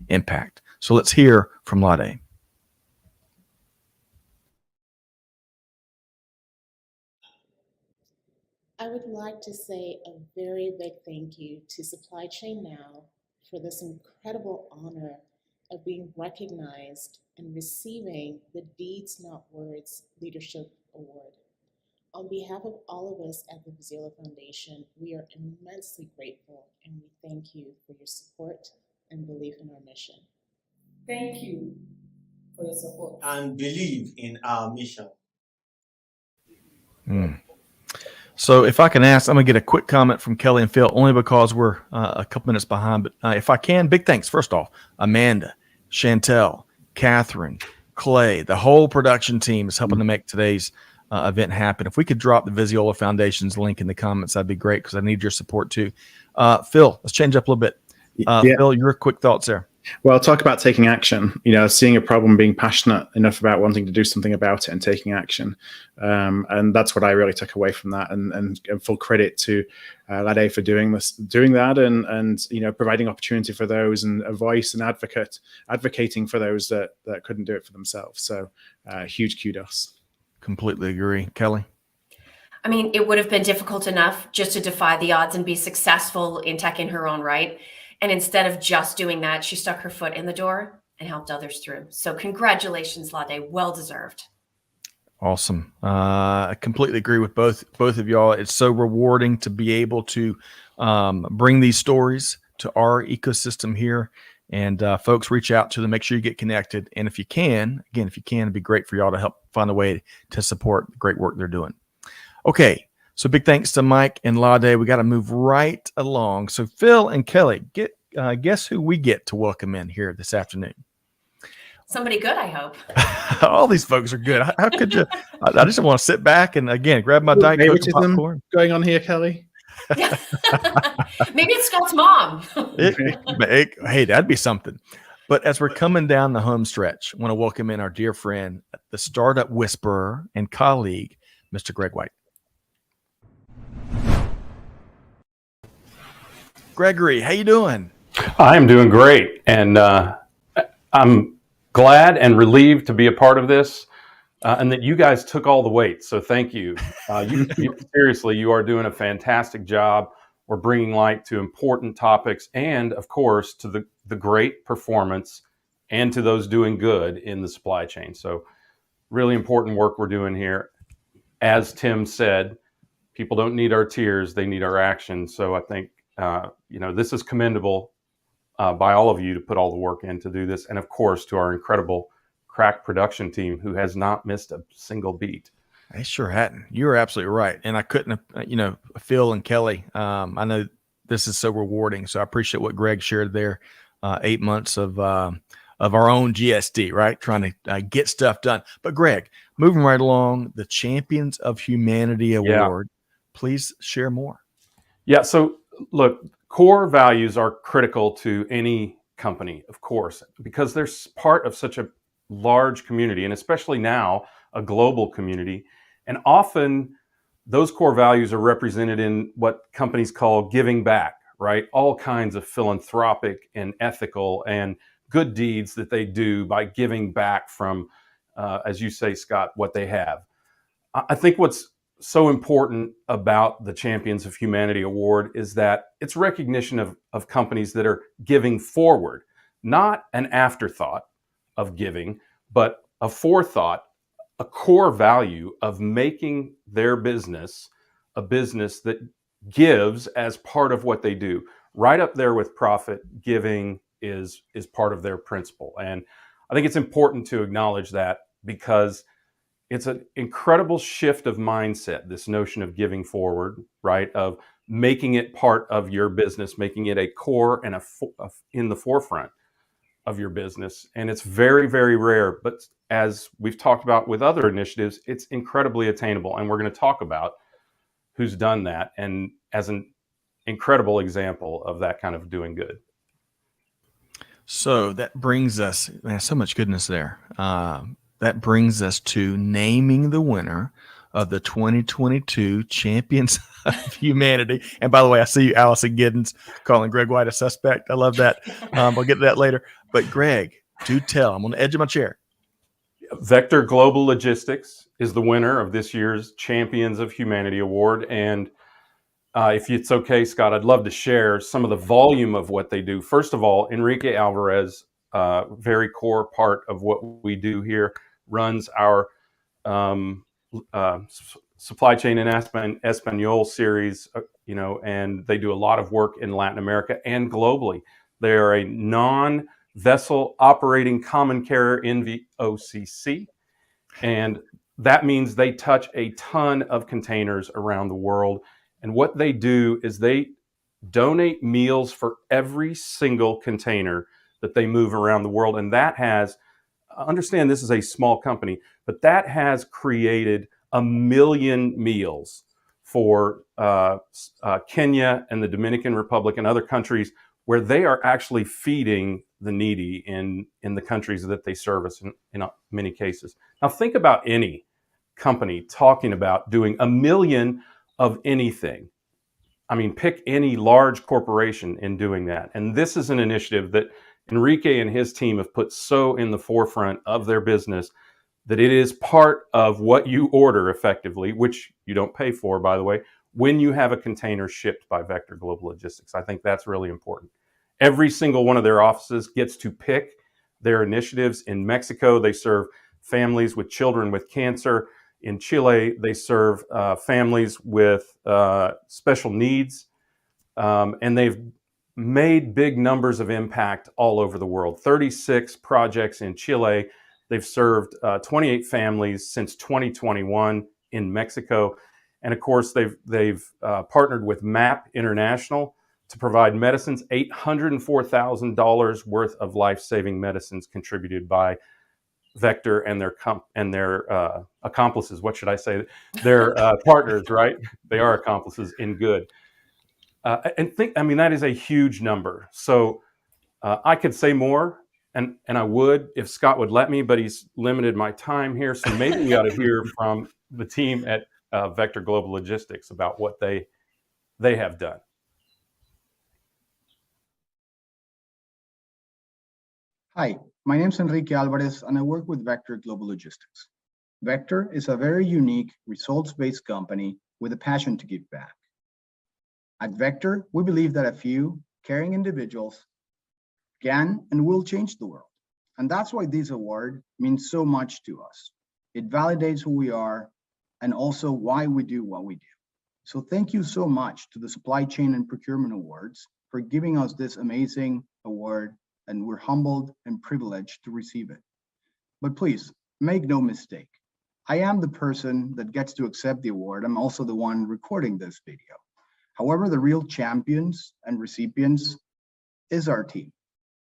impact. So let's hear from Lade. I would like to say a very big thank you to Supply Chain Now for this incredible honor of being recognized and receiving the Deeds Not Words Leadership Award. On behalf of all of us at the Viziola Foundation, we are immensely grateful and we thank you for your support and belief in our mission. Thank you for your support and believe in our mission. So if I can ask, I'm going to get a quick comment from Kelly and Phil, only because we're a couple minutes behind. But if I can, big thanks. First off, Amanda, Chantel, Catherine, Clay, the whole production team is helping to make today's event happen. If we could drop the Viziola Foundation's link in the comments, that'd be great, because I need your support too. Phil, let's change up a little bit. Phil, your quick thoughts there. Well, talk about taking action, seeing a problem, being passionate enough about wanting to do something about it and taking action. And that's what I really took away from that, and full credit to Lade for doing that and providing opportunity for those, and a voice and advocating for those that couldn't do it for themselves. So huge kudos. Completely agree. Kelly? I mean, it would have been difficult enough just to defy the odds and be successful in tech in her own right. And instead of just doing that, she stuck her foot in the door and helped others through. So congratulations, Lade. Well deserved. Awesome. I completely agree with both of y'all. It's so rewarding to be able to bring these stories to our ecosystem here. And folks, reach out to them. Make sure you get connected. And if you can, it'd be great for y'all to help find a way to support the great work they're doing. Okay. So big thanks to Mike and Lade. We got to move right along. So Phil and Kelly, guess who we get to welcome in here this afternoon? Somebody good, I hope. All these folks are good. How could you? I just want to sit back and, again, grab my Diet Coke and popcorn. Going on here, Kelly? Maybe it's Scott's mom. Hey, that'd be something. But as we're coming down the home stretch, I want to welcome in our dear friend, the startup whisperer and colleague, Mr. Greg White. Gregory, how you doing? I'm doing great, and I'm glad and relieved to be a part of this, and that you guys took all the weight. So thank you. Seriously, you are doing a fantastic job. We're bringing light to important topics, and of course, to the great performance, and to those doing good in the supply chain. So really important work we're doing here. As Tim said, people don't need our tears; they need our action. So I think this is commendable by all of you to put all the work in to do this. And of course, to our incredible crack production team who has not missed a single beat. They sure hadn't. You're absolutely right. And I couldn't have, Phil and Kelly, I know this is so rewarding. So I appreciate what Greg shared there. 8 months of our own GSD, right? Trying to get stuff done. But Greg, moving right along, the Champions of Humanity Award, please share more. Yeah. So look, core values are critical to any company, of course, because they're part of such a large community, and especially now a global community. And often those core values are represented in what companies call giving back, right? All kinds of philanthropic and ethical and good deeds that they do by giving back from, as you say, Scott, what they have. I think what's so important about the Champions of Humanity Award is that it's recognition of companies that are giving forward, not an afterthought of giving, but a forethought, a core value of making their business a business that gives as part of what they do. Right up there with profit, giving is part of their principle. And I think it's important to acknowledge that, because it's an incredible shift of mindset, this notion of giving forward, right? Of making it part of your business, making it a core and in the forefront of your business. And it's very, very rare. But as we've talked about with other initiatives, it's incredibly attainable. And we're going to talk about who's done that and as an incredible example of that kind of doing good. So that brings us, man, so much goodness there. That brings us to naming the winner of the 2022 Champions of Humanity. And by the way, I see you, Allison Giddens, calling Greg White a suspect. I love that. I'll get to that later. But Greg, do tell. I'm on the edge of my chair. Vector Global Logistics is the winner of this year's Champions of Humanity Award. And if it's okay, Scott, I'd love to share some of the volume of what they do. First of all, Enrique Alvarez, very core part of what we do here, runs our supply chain in Espanol series, and they do a lot of work in Latin America and globally. They are a non-vessel operating common carrier in VOCC, and that means they touch a ton of containers around the world. And what they do is they donate meals for every single container that they move around the world. And that has, understand this is a small company, but that has created 1 million meals for Kenya and the Dominican Republic and other countries where they are actually feeding the needy in the countries that they service in many cases. Now think about any company talking about doing 1 million of anything. I mean, pick any large corporation in doing that. And this is an initiative that Enrique and his team have put so in the forefront of their business that it is part of what you order effectively, which you don't pay for, by the way, when you have a container shipped by Vector Global Logistics. I think that's really important. Every single one of their offices gets to pick their initiatives. In Mexico, they serve families with children with cancer. In Chile, they serve families with special needs, and they've made big numbers of impact all over the world. 36 projects in Chile. They've served 28 families since 2021 in Mexico. And of course, they've partnered with MAP International to provide medicines, $804,000 worth of life-saving medicines contributed by Vector and their accomplices. What should I say? Their partners, right? They are accomplices in good. That is a huge number. So I could say more, and I would if Scott would let me, but he's limited my time here. So maybe we ought to hear from the team at Vector Global Logistics about what they have done. Hi, my name is Enrique Alvarez, and I work with Vector Global Logistics. Vector is a very unique, results-based company with a passion to give back. At Vector, we believe that a few caring individuals can and will change the world. And that's why this award means so much to us. It validates who we are and also why we do what we do. So thank you so much to the Supply Chain and Procurement Awards for giving us this amazing award, and we're humbled and privileged to receive it. But please, make no mistake. I am the person that gets to accept the award. I'm also the one recording this video. However, the real champions and recipients is our team.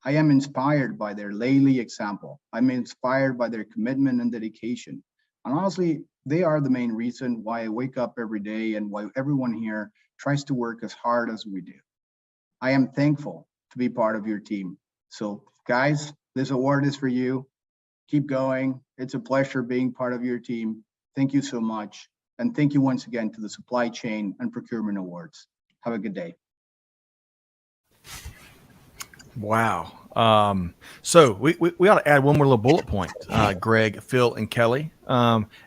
I am inspired by their daily example. I'm inspired by their commitment and dedication. And honestly, they are the main reason why I wake up every day and why everyone here tries to work as hard as we do. I am thankful to be part of your team. So guys, this award is for you. Keep going. It's a pleasure being part of your team. Thank you so much. And thank you once again to the Supply Chain and Procurement Awards. Have a good day. Wow. So we ought to add one more little bullet point, Greg, Phil, and Kelly,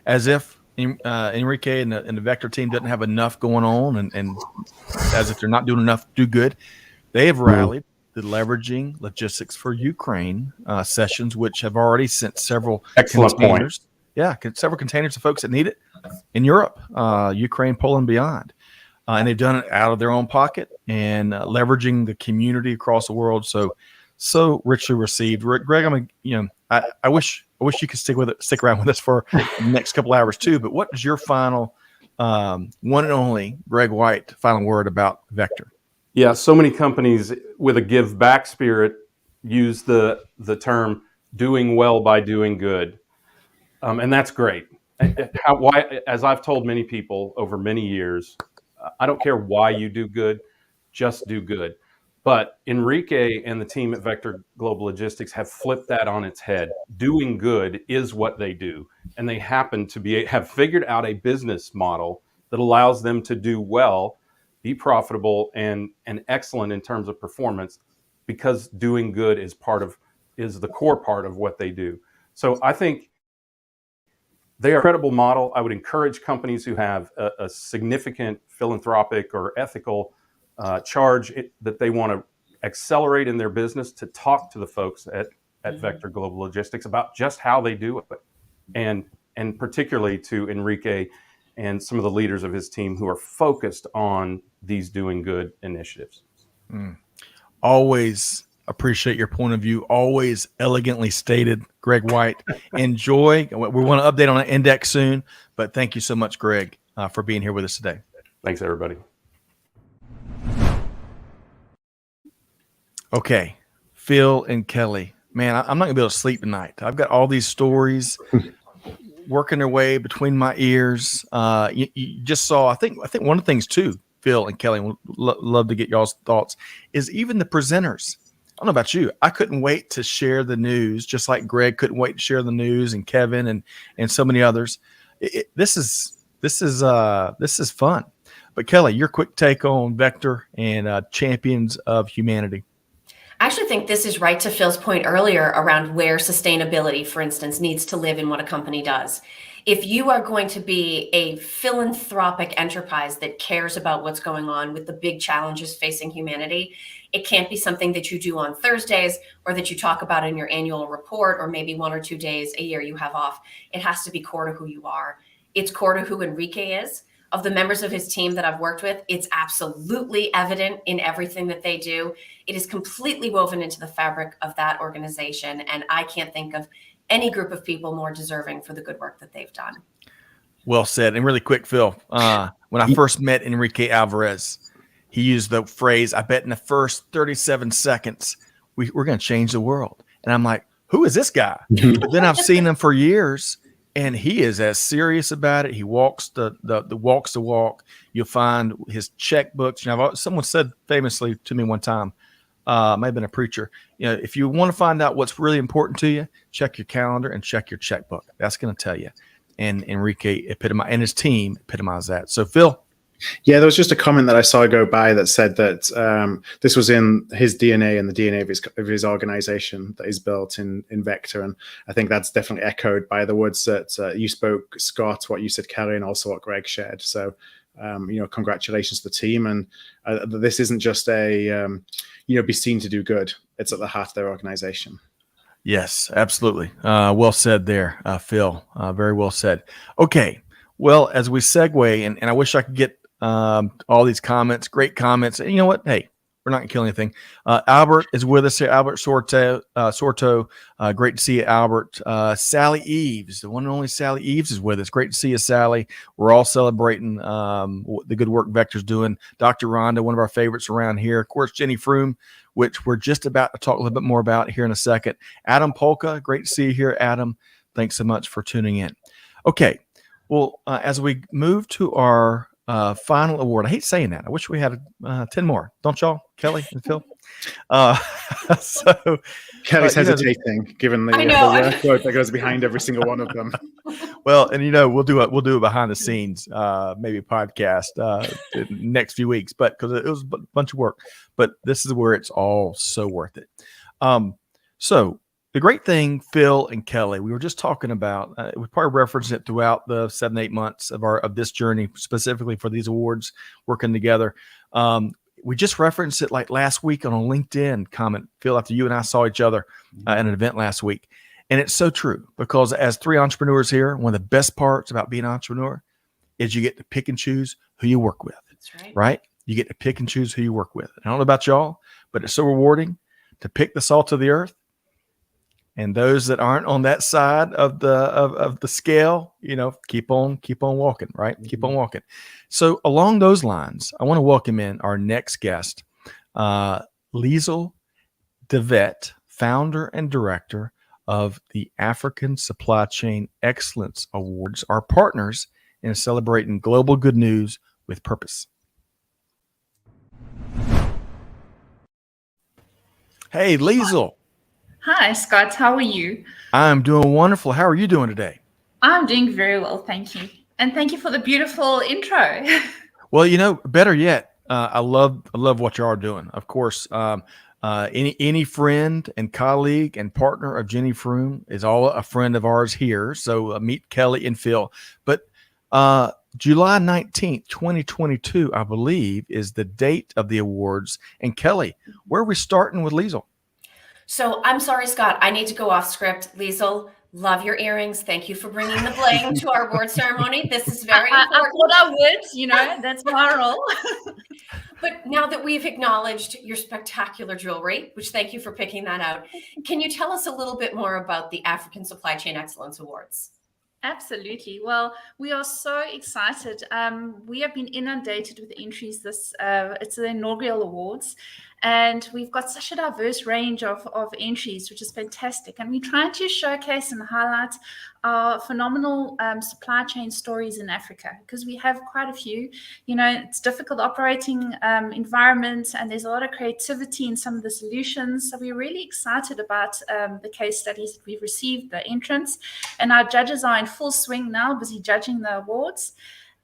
as if Enrique and the Vector team doesn't have enough going on, and as if they're not doing enough to do good. They have rallied the Leveraging Logistics for Ukraine sessions, which have already sent several containers. Yeah, several containers to folks that need it in Europe, Ukraine, Poland, beyond. And they've done it out of their own pocket and leveraging the community across the world. So richly received. Greg, I wish you could stick around with us for the next couple hours too. But what is your final, one and only Greg White final word about Vector? Yeah, so many companies with a give back spirit use the term "doing well by doing good," and that's great. Why, as I've told many people over many years, I don't care why you do good, just do good. But Enrique and the team at Vector Global Logistics have flipped that on its head. Doing good is what they do, and they happen to have figured out a business model that allows them to do well, be profitable, and excellent in terms of performance, because doing good is the core part of what they do. So I think they are a credible model. I would encourage companies who have a significant philanthropic or ethical charge that they want to accelerate in their business to talk to the folks at Vector Global Logistics about just how they do it, and particularly to Enrique and some of the leaders of his team who are focused on these doing good initiatives. Always appreciate your point of view. Always elegantly stated, Greg White. Enjoy. We want to update on an index soon, but thank you so much, Greg, for being here with us today. Thanks, everybody. Okay, Phil and Kelly. Man, I'm not gonna be able to sleep tonight. I've got all these stories working their way between my ears. You just saw. I think one of the things too, Phil and Kelly, would love to get y'all's thoughts, is even the presenters. I don't know about you. I couldn't wait to share the news, just like Greg couldn't wait to share the news, and Kevin and so many others. This is fun. But Kelly, your quick take on Vector and Champions of Humanity. I actually think this is right to Phil's point earlier around where sustainability, for instance, needs to live in what a company does. If you are going to be a philanthropic enterprise that cares about what's going on with the big challenges facing humanity, it can't be something that you do on Thursdays or that you talk about in your annual report or maybe 1 or 2 days a year you have off. It has to be core to who you are. It's core to who Enrique is. Of the members of his team that I've worked with, it's absolutely evident in everything that they do. It is completely woven into the fabric of that organization. And I can't think of any group of people more deserving for the good work that they've done. Well said. And really quick, Phil, when I first met Enrique Alvarez, he used the phrase, I bet in the first 37 seconds, we're going to change the world. And I'm like, who is this guy? But then I've seen him for years, and he is as serious about it. He walks the walk. You'll find his checkbooks. You know, someone said famously to me one time, may have been a preacher, if you want to find out what's really important to you, check your calendar and check your checkbook. That's going to tell you. And Enrique and his team epitomize that. So, Phil. Yeah, there was just a comment that I saw go by that said that this was in his DNA and the DNA of his organization that is built in Vector. And I think that's definitely echoed by the words that you spoke, Scott, what you said, Kelly, and also what Greg shared. So, congratulations to the team. And this isn't just a, be seen to do good. It's at the heart of their organization. Yes, absolutely. Well said there, Phil. Very well said. Okay. Well, as we segue, and I wish I could get all these comments, great comments. And you know what? Hey, we're not going to kill anything. Albert is with us here. Albert Sorto. Great to see you, Albert. Sally Eves, the one and only Sally Eves is with us. Great to see you, Sally. We're all celebrating the good work Vector's doing. Dr. Rhonda, one of our favorites around here. Of course, Jenny Froome, which we're just about to talk a little bit more about here in a second. Adam Polka, great to see you here, Adam. Thanks so much for tuning in. Okay. Well, as we move to our final award, I hate saying that. I wish we had 10 more. Don't y'all, Kelly and Phil? So Kelly's hesitating, given the workload that goes behind every single one of them. Well, and we'll do a behind the scenes, maybe podcast next few weeks, but because it was a bunch of work. But this is where it's all so worth it. So. The great thing, Phil and Kelly, we were just talking about, we probably referenced it throughout the 7-8 months of this journey, specifically for these awards, working together. We just referenced it like last week on a LinkedIn comment, Phil, after you and I saw each other at an event last week. And it's so true, because as 3 entrepreneurs here, one of the best parts about being an entrepreneur is you get to pick and choose who you work with. That's right. Right? You get to pick and choose who you work with. I don't know about y'all, but it's so rewarding to pick the salt of the earth. And those that aren't on that side of the scale, keep on walking, right? Mm-hmm. Keep on walking. So along those lines, I want to welcome in our next guest, Liesl DeVette founder and director of the African Supply Chain Excellence Awards, our partners in celebrating global good news with purpose. Hey, Liesl. Hi, Scott. How are you? I'm doing wonderful. How are you doing today? I'm doing very well, thank you. And thank you for the beautiful intro. Well, you know, better yet, I love what you are doing. Of course, any friend and colleague and partner of Jenny Froome is all a friend of ours here. So meet Kelly and Phil. But July 19th, 2022, I believe, is the date of the awards. And Kelly, where are we starting with Liesl? So I'm sorry, Scott, I need to go off script. Liesl, love your earrings. Thank you for bringing the bling to our award ceremony. This is very important. I thought I would, that's my role. But now that we've acknowledged your spectacular jewelry, which thank you for picking that out, can you tell us a little bit more about the African Supply Chain Excellence Awards? Absolutely. Well, we are so excited. We have been inundated with entries. It's the inaugural awards, and we've got such a diverse range of entries, which is fantastic. And we're trying to showcase and highlight our phenomenal supply chain stories in Africa, because we have quite a few. It's difficult operating environments, and there's a lot of creativity in some of the solutions. So we're really excited about the case studies that we've received, the entrants, and our judges are in full swing now, busy judging the awards.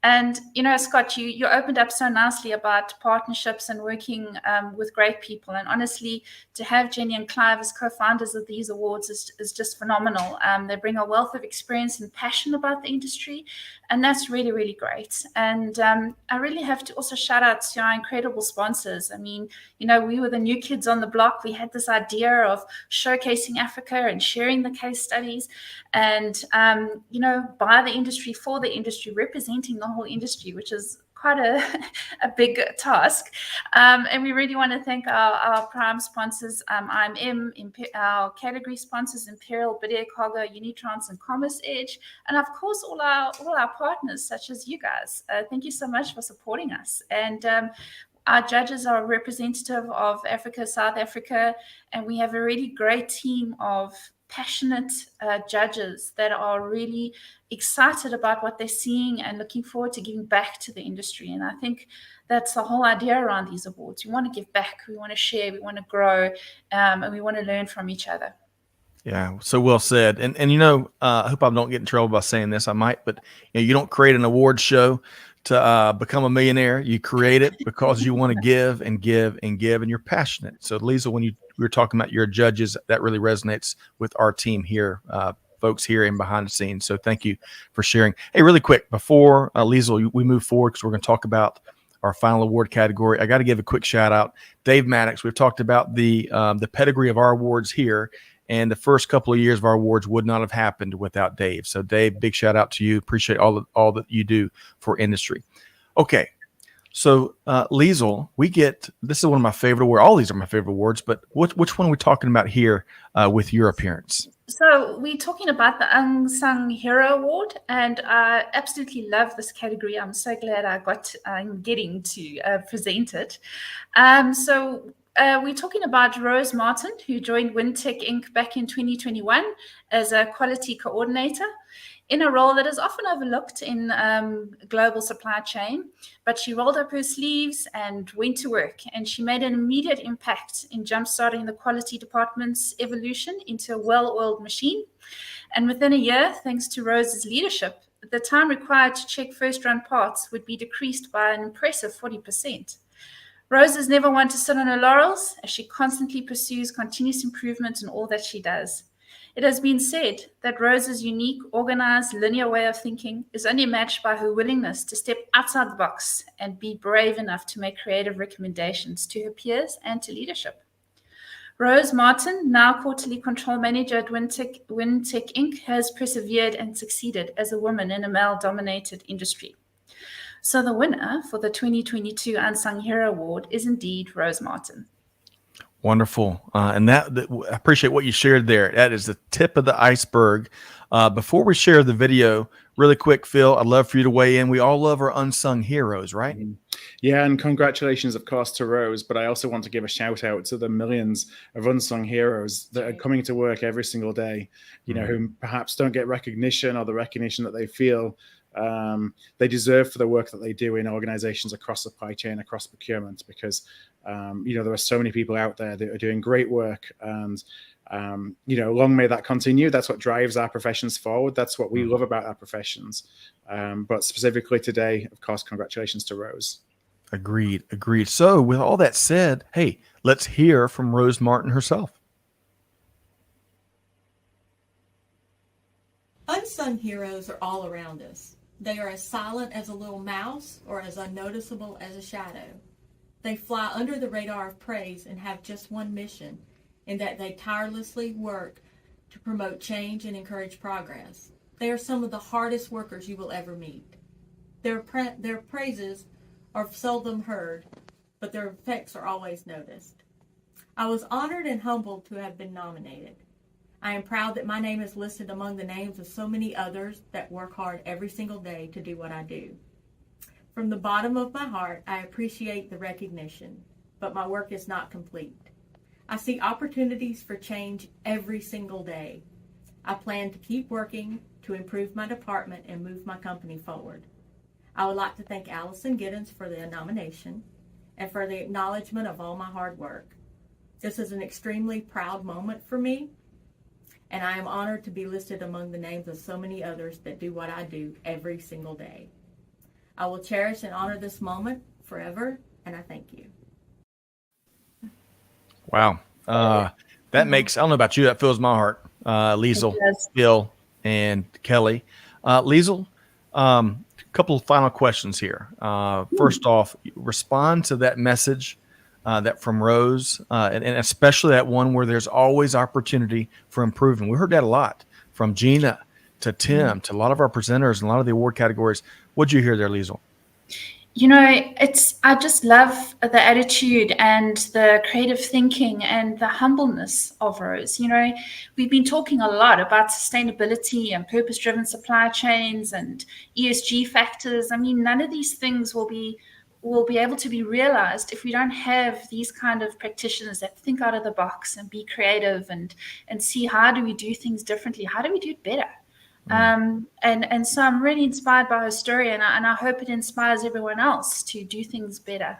And, Scott, you opened up so nicely about partnerships and working with great people. And honestly, to have Jenny and Clive as co-founders of these awards is just phenomenal. They bring a wealth of experience and passion about the industry. And that's really, really great. And I really have to also shout out to our incredible sponsors. I mean, we were the new kids on the block. We had this idea of showcasing Africa and sharing the case studies and, by the industry, for the industry, representing the whole industry, which is quite a big task. And we really want to thank our prime sponsors, IMM, our category sponsors, Imperial, Bidea Cargo, Unitrans, and Commerce Edge, and of course, all our partners, such as you guys. Thank you so much for supporting us. And our judges are representative of Africa, South Africa, and we have a really great team of passionate judges that are really excited about what they're seeing and looking forward to giving back to the industry. And I think that's the whole idea around these awards. We want to give back, we want to share, we want to grow, and we want to learn from each other. Yeah, so well said. And I hope I don't get in trouble by saying this. I might, but you don't create an award show to become a millionaire. You create it because you want to give and give and give, and you're passionate. So, Liesl, when we were talking about your judges, that really resonates with our team here, folks here and behind the scenes. So thank you for sharing. Hey, really quick, before Liesl, we move forward, because we're going to talk about our final award category, I got to give a quick shout out. Dave Maddox, we've talked about the pedigree of our awards here, and the first couple of years of our awards would not have happened without Dave. So Dave, big shout out to you. Appreciate all that you do for industry. Okay. So Liesl, this is one of my favorite awards. All these are my favorite awards, but which one are we talking about here with your appearance? So we're talking about the Unsung Hero Award, and I absolutely love this category. I'm so glad I'm getting to present it. We're talking about Rose Martin, who joined WinTech Inc. back in 2021 as a quality coordinator, in a role that is often overlooked in global supply chain. But she rolled up her sleeves and went to work, and she made an immediate impact in jumpstarting the quality department's evolution into a well-oiled machine. And within a year, thanks to Rose's leadership, the time required to check first-run parts would be decreased by an impressive 40%. Rose is never one to sit on her laurels, as she constantly pursues continuous improvement in all that she does. It has been said that Rose's unique, organized, linear way of thinking is only matched by her willingness to step outside the box and be brave enough to make creative recommendations to her peers and to leadership. Rose Martin, now quarterly control manager at WinTech Inc., has persevered and succeeded as a woman in a male-dominated industry. So the winner for the 2022 Unsung Hero Award is indeed Rose Martin. Wonderful. And I appreciate what you shared there. That is the tip of the iceberg. Before we share the video, really quick, Phil, I'd love for you to weigh in. We all love our unsung heroes, right? Yeah, and congratulations, of course, to Rose. But I also want to give a shout out to the millions of unsung heroes that are coming to work every single day, who perhaps don't get recognition or the recognition that they feel they deserve for the work that they do in organizations across supply chain, across procurement, because, there are so many people out there that are doing great work. And long may that continue. That's what drives our professions forward. That's what we love about our professions. But specifically today, of course, congratulations to Rose. Agreed. So with all that said, hey, let's hear from Rose Martin herself. Unsung heroes are all around us. They are as silent as a little mouse or as unnoticeable as a shadow. They fly under the radar of praise and have just one mission, in that they tirelessly work to promote change and encourage progress. They are some of the hardest workers you will ever meet. Their praises are seldom heard, but their effects are always noticed. I was honored and humbled to have been nominated. I am proud that my name is listed among the names of so many others that work hard every single day to do what I do. From the bottom of my heart, I appreciate the recognition, but my work is not complete. I see opportunities for change every single day. I plan to keep working to improve my department and move my company forward. I would like to thank Allison Giddens for the nomination and for the acknowledgement of all my hard work. This is an extremely proud moment for me, and I am honored to be listed among the names of so many others that do what I do every single day. I will cherish and honor this moment forever, and I thank you. Wow. That makes, I don't know about you, that fills my heart. Liesl, Phil, and Kelly. Liesl, couple of final questions here. First off, respond to that message that from Rose, and especially that one where there's always opportunity for improvement. We heard that a lot from Gina to Tim to a lot of our presenters and a lot of the award categories. What'd you hear there, Liesl? I just love the attitude and the creative thinking and the humbleness of Rose. We've been talking a lot about sustainability and purpose-driven supply chains and ESG factors. I mean, none of these things will be able to be realized if we don't have these kind of practitioners that think out of the box and be creative and see how do we do things differently? How do we do it better? And so I'm really inspired by her story, and I hope it inspires everyone else to do things better.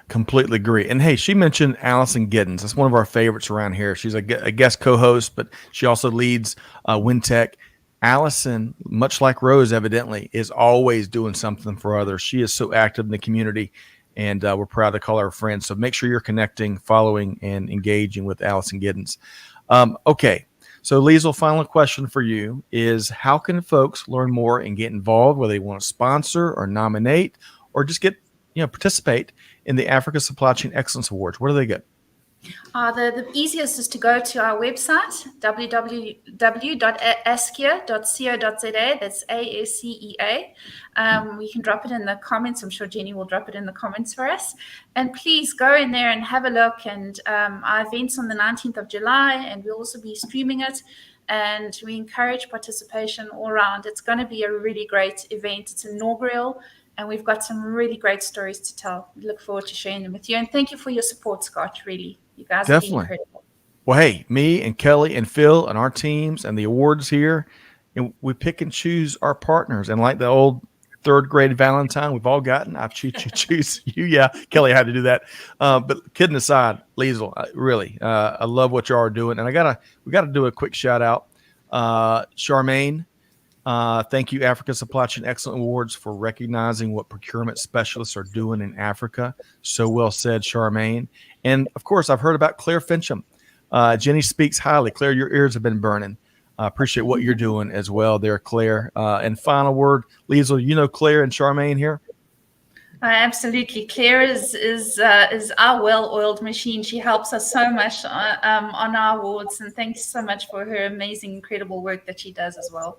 Completely agree. And hey, she mentioned Allison Giddens. That's one of our favorites around here. She's a guest co-host, but she also leads WinTech. Allison, much like Rose, evidently, is always doing something for others. She is so active in the community, and we're proud to call her a friend. So make sure you're connecting, following, and engaging with Allison Giddens. Okay. So, Liesl, final question for you is, how can folks learn more and get involved, whether they want to sponsor or nominate or just participate in the Africa Supply Chain Excellence Awards? Where do they go? The easiest is to go to our website, www.ascea.co.za. That's ASCEA. We can drop it in the comments. I'm sure Jenny will drop it in the comments for us. And please go in there and have a look. And our event's on the 19th of July, and we'll also be streaming it. And we encourage participation all around. It's going to be a really great event. It's inaugural, and we've got some really great stories to tell. We look forward to sharing them with you. And thank you for your support, Scott, really. You guys have been incredible. Well, hey, me and Kelly and Phil and our teams and the awards here, and we pick and choose our partners. And like the old third grade Valentine we've all gotten, I choose you. Yeah, Kelly had to do that. But kidding aside, Liesl, really, I love what you are doing. And we got to do a quick shout out. Charmaine, thank you, Africa Supply Chain Excellence Awards, for recognizing what procurement specialists are doing in Africa. So well said, Charmaine. And of course, I've heard about Claire Fincham. Jenny speaks highly. Claire, your ears have been burning. I appreciate what you're doing as well there, Claire. And final word, Liesl, you know Claire and Charmaine here? Absolutely. Claire is our well-oiled machine. She helps us so much on our awards. And thanks so much for her amazing, incredible work that she does as well.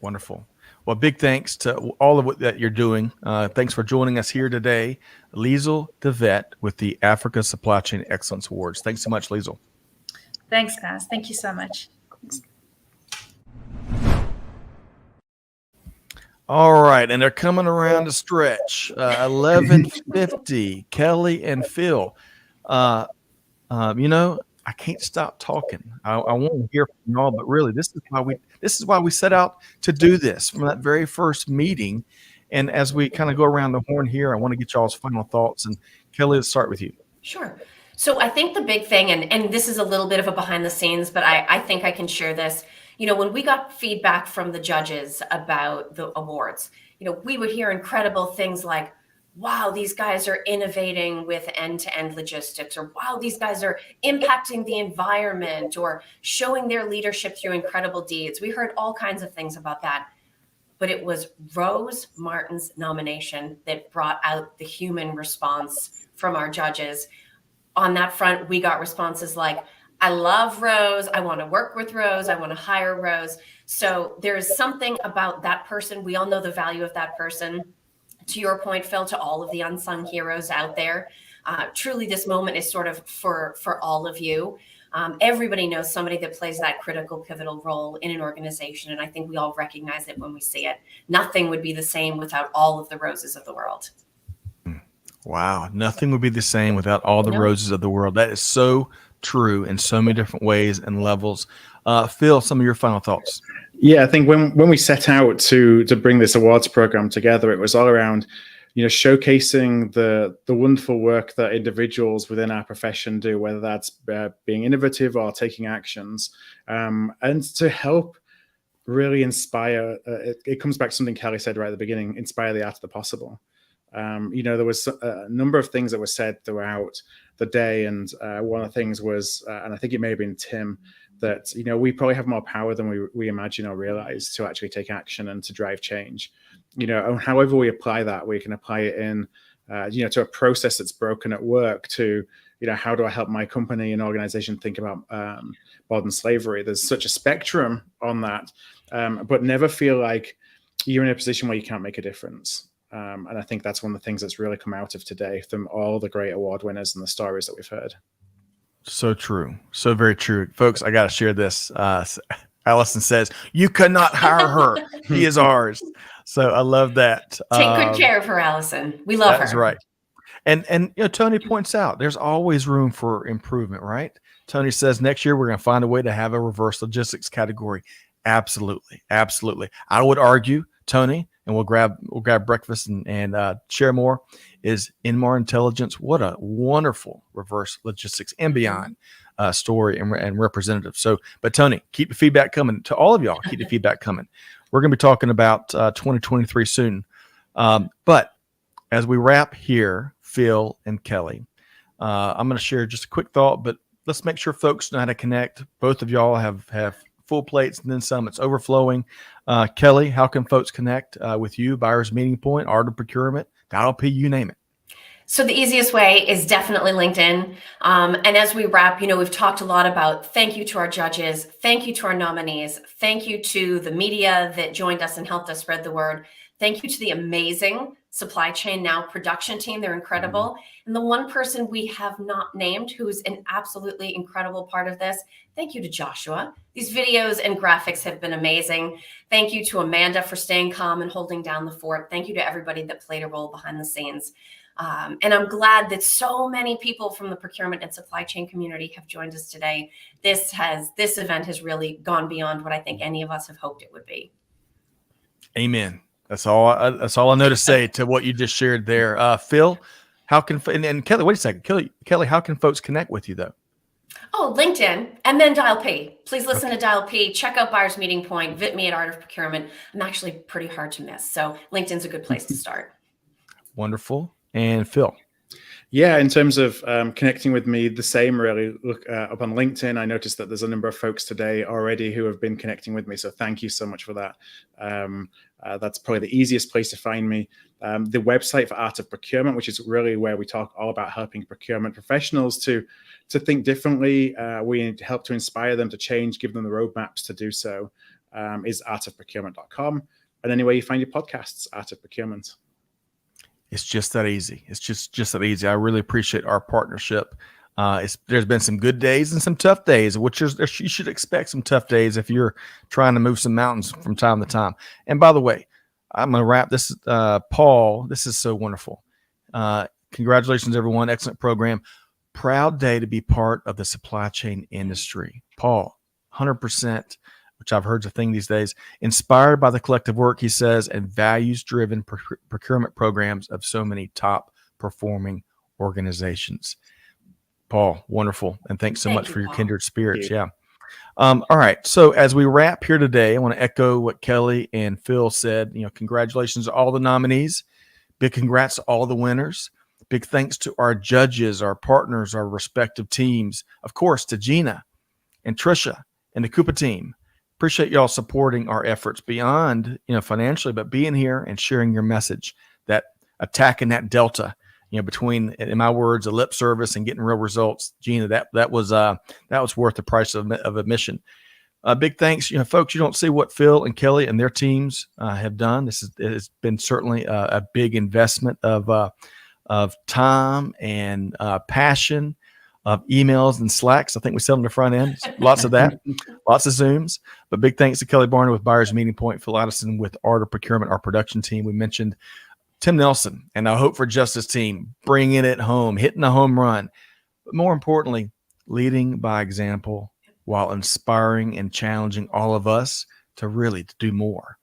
Wonderful. Well, big thanks to all of what that you're doing. Thanks for joining us here today. Liesl DeVet with the Africa Supply Chain Excellence Awards. Thanks so much, Liesl. Thanks, guys. Thank you so much. All right, and they're coming around the stretch. 11:50. Kelly and Phil. I can't stop talking. I want to hear from y'all, but really, this is why we set out to do this from that very first meeting. And as we kind of go around the horn here, I want to get y'all's final thoughts. And Kelly, let's start with you. Sure. So I think the big thing, and this is a little bit of a behind the scenes, but I think I can share this. When we got feedback from the judges about the awards, we would hear incredible things like, wow, these guys are innovating with end-to-end logistics, or wow, these guys are impacting the environment or showing their leadership through incredible deeds. We heard all kinds of things about that. But it was Rose Martin's nomination that brought out the human response from our judges. On that front, we got responses like, I love Rose. I want to work with Rose. I want to hire Rose. So there is something about that person. We all know the value of that person. To your point, Phil, to all of the unsung heroes out there, truly this moment is sort of for all of you. Everybody knows somebody that plays that critical, pivotal role in an organization. And I think we all recognize it when we see it. Nothing would be the same without all of the Roses of the world. Wow. Nothing would be the same without all the Roses of the world. That is so true in so many different ways and levels. Phil, some of your final thoughts. Yeah, I think when we set out to bring this awards program together, it was all around, showcasing the wonderful work that individuals within our profession do, whether that's being innovative or taking actions, and to help really inspire. It comes back to something Kelly said right at the beginning: inspire the art of the possible. There was a number of things that were said throughout the day, and one of the things was, and I think it may have been Tim, that we probably have more power than we imagine or realize to actually take action and to drive change. And however we apply that, we can apply it in to a process that's broken at work, to how do I help my company and organization think about modern slavery. There's such a spectrum on that, but never feel like you're in a position where you can't make a difference. And I think that's one of the things that's really come out of today from all the great award winners and the stories that we've heard. So true. So very true. Folks, I got to share this. Allison says, you could not hire her. He is ours. So I love that. Take good care of her, Allison. We love her. That's right. And Tony points out there's always room for improvement, right? Tony says next year we're going to find a way to have a reverse logistics category. Absolutely. Absolutely. I would argue, Tony, and we'll grab breakfast and share more, is Inmar Intelligence. What a wonderful reverse logistics and beyond story and representative. So, but Tony, keep the feedback coming. To all of y'all, keep the feedback coming. We're going to be talking about 2023 soon. But as we wrap here, Phil and Kelly, I'm going to share just a quick thought, but let's make sure folks know how to connect. Both of y'all have full plates and then some. It's overflowing. Kelly, how can folks connect with you? Buyer's Meeting Point, Art of Procurement, Dial-P, you name it. So the easiest way is definitely LinkedIn. And as we wrap, we've talked a lot about thank you to our judges, thank you to our nominees, thank you to the media that joined us and helped us spread the word. Thank you to the amazing Supply Chain Now production team. They're incredible. And the one person we have not named, who's an absolutely incredible part of this, thank you to Joshua. These videos and graphics have been amazing. Thank you to Amanda for staying calm and holding down the fort. Thank you to everybody that played a role behind the scenes. And I'm glad that so many people from the procurement and supply chain community have joined us today. This event has really gone beyond what I think any of us have hoped it would be. Amen. That's all I know to say to what you just shared there. Phil, how can, and Kelly, wait a second. Kelly, how can folks connect with you though? Oh, LinkedIn and then Dial-P. Please listen to Dial-P. Check out Buyer's Meeting Point. Vit me at Art of Procurement. I'm actually pretty hard to miss. So LinkedIn's a good place to start. Wonderful. And Phil. Yeah, in terms of connecting with me, the same really. Look up on LinkedIn. I noticed that there's a number of folks today already who have been connecting with me. So thank you so much for that. That's probably the easiest place to find me. The website for Art of Procurement, which is really where we talk all about helping procurement professionals to think differently. We help to inspire them to change, give them the roadmaps to do so, is artofprocurement.com. and anywhere you find your podcasts at Procurement. It's just that easy. It's just that easy. I really appreciate our partnership. There's been some good days and some tough days, which you should expect some tough days if you're trying to move some mountains from time to time. And by the way, I'm going to wrap this. Paul, this is so wonderful. Congratulations, everyone. Excellent program. Proud day to be part of the supply chain industry. Paul, 100%, which I've heard is a thing these days. Inspired by the collective work, he says, and values-driven procurement programs of so many top-performing organizations. Paul, wonderful. And thanks so much for your kindred spirits. Yeah. All right. So as we wrap here today, I want to echo what Kelly and Phil said. Congratulations to all the nominees. Big congrats to all the winners. Big thanks to our judges, our partners, our respective teams. Of course, to Gina and Trisha and the Coupa team. Appreciate y'all supporting our efforts beyond, financially, but being here and sharing your message, that attacking that delta, between, in my words, a lip service and getting real results. Gina, that was worth the price of admission. Big thanks, folks. You don't see what Phil and Kelly and their teams have done. It has been certainly a big investment of time and passion, of emails and Slacks. I think we sell them the front end. Lots of that, lots of Zooms. But big thanks to Kelly Barner with Buyers Meeting Point, Phil Addison with Art of Procurement, our production team. We mentioned Tim Nelson and our Hope for Justice team, bringing it home, hitting a home run. But more importantly, leading by example while inspiring and challenging all of us to do more.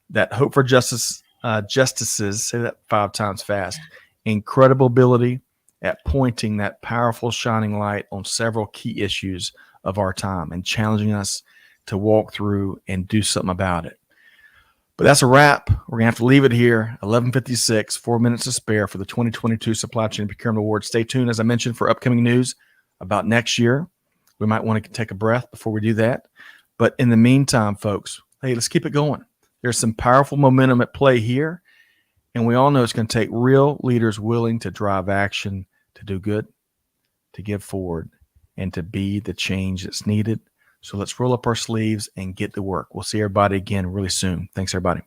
That Hope for Justice justices, say that 5 times fast, incredible ability at pointing that powerful shining light on several key issues of our time and challenging us to walk through and do something about it. But that's a wrap. We're going to have to leave it here. 11:56, 4 minutes to spare for the 2022 Supply Chain Procurement Award. Stay tuned, as I mentioned, for upcoming news about next year. We might want to take a breath before we do that. But in the meantime, folks, hey, let's keep it going. There's some powerful momentum at play here. And we all know it's going to take real leaders willing to drive action, to do good, to give forward, and to be the change that's needed. So let's roll up our sleeves and get to work. We'll see everybody again really soon. Thanks, everybody.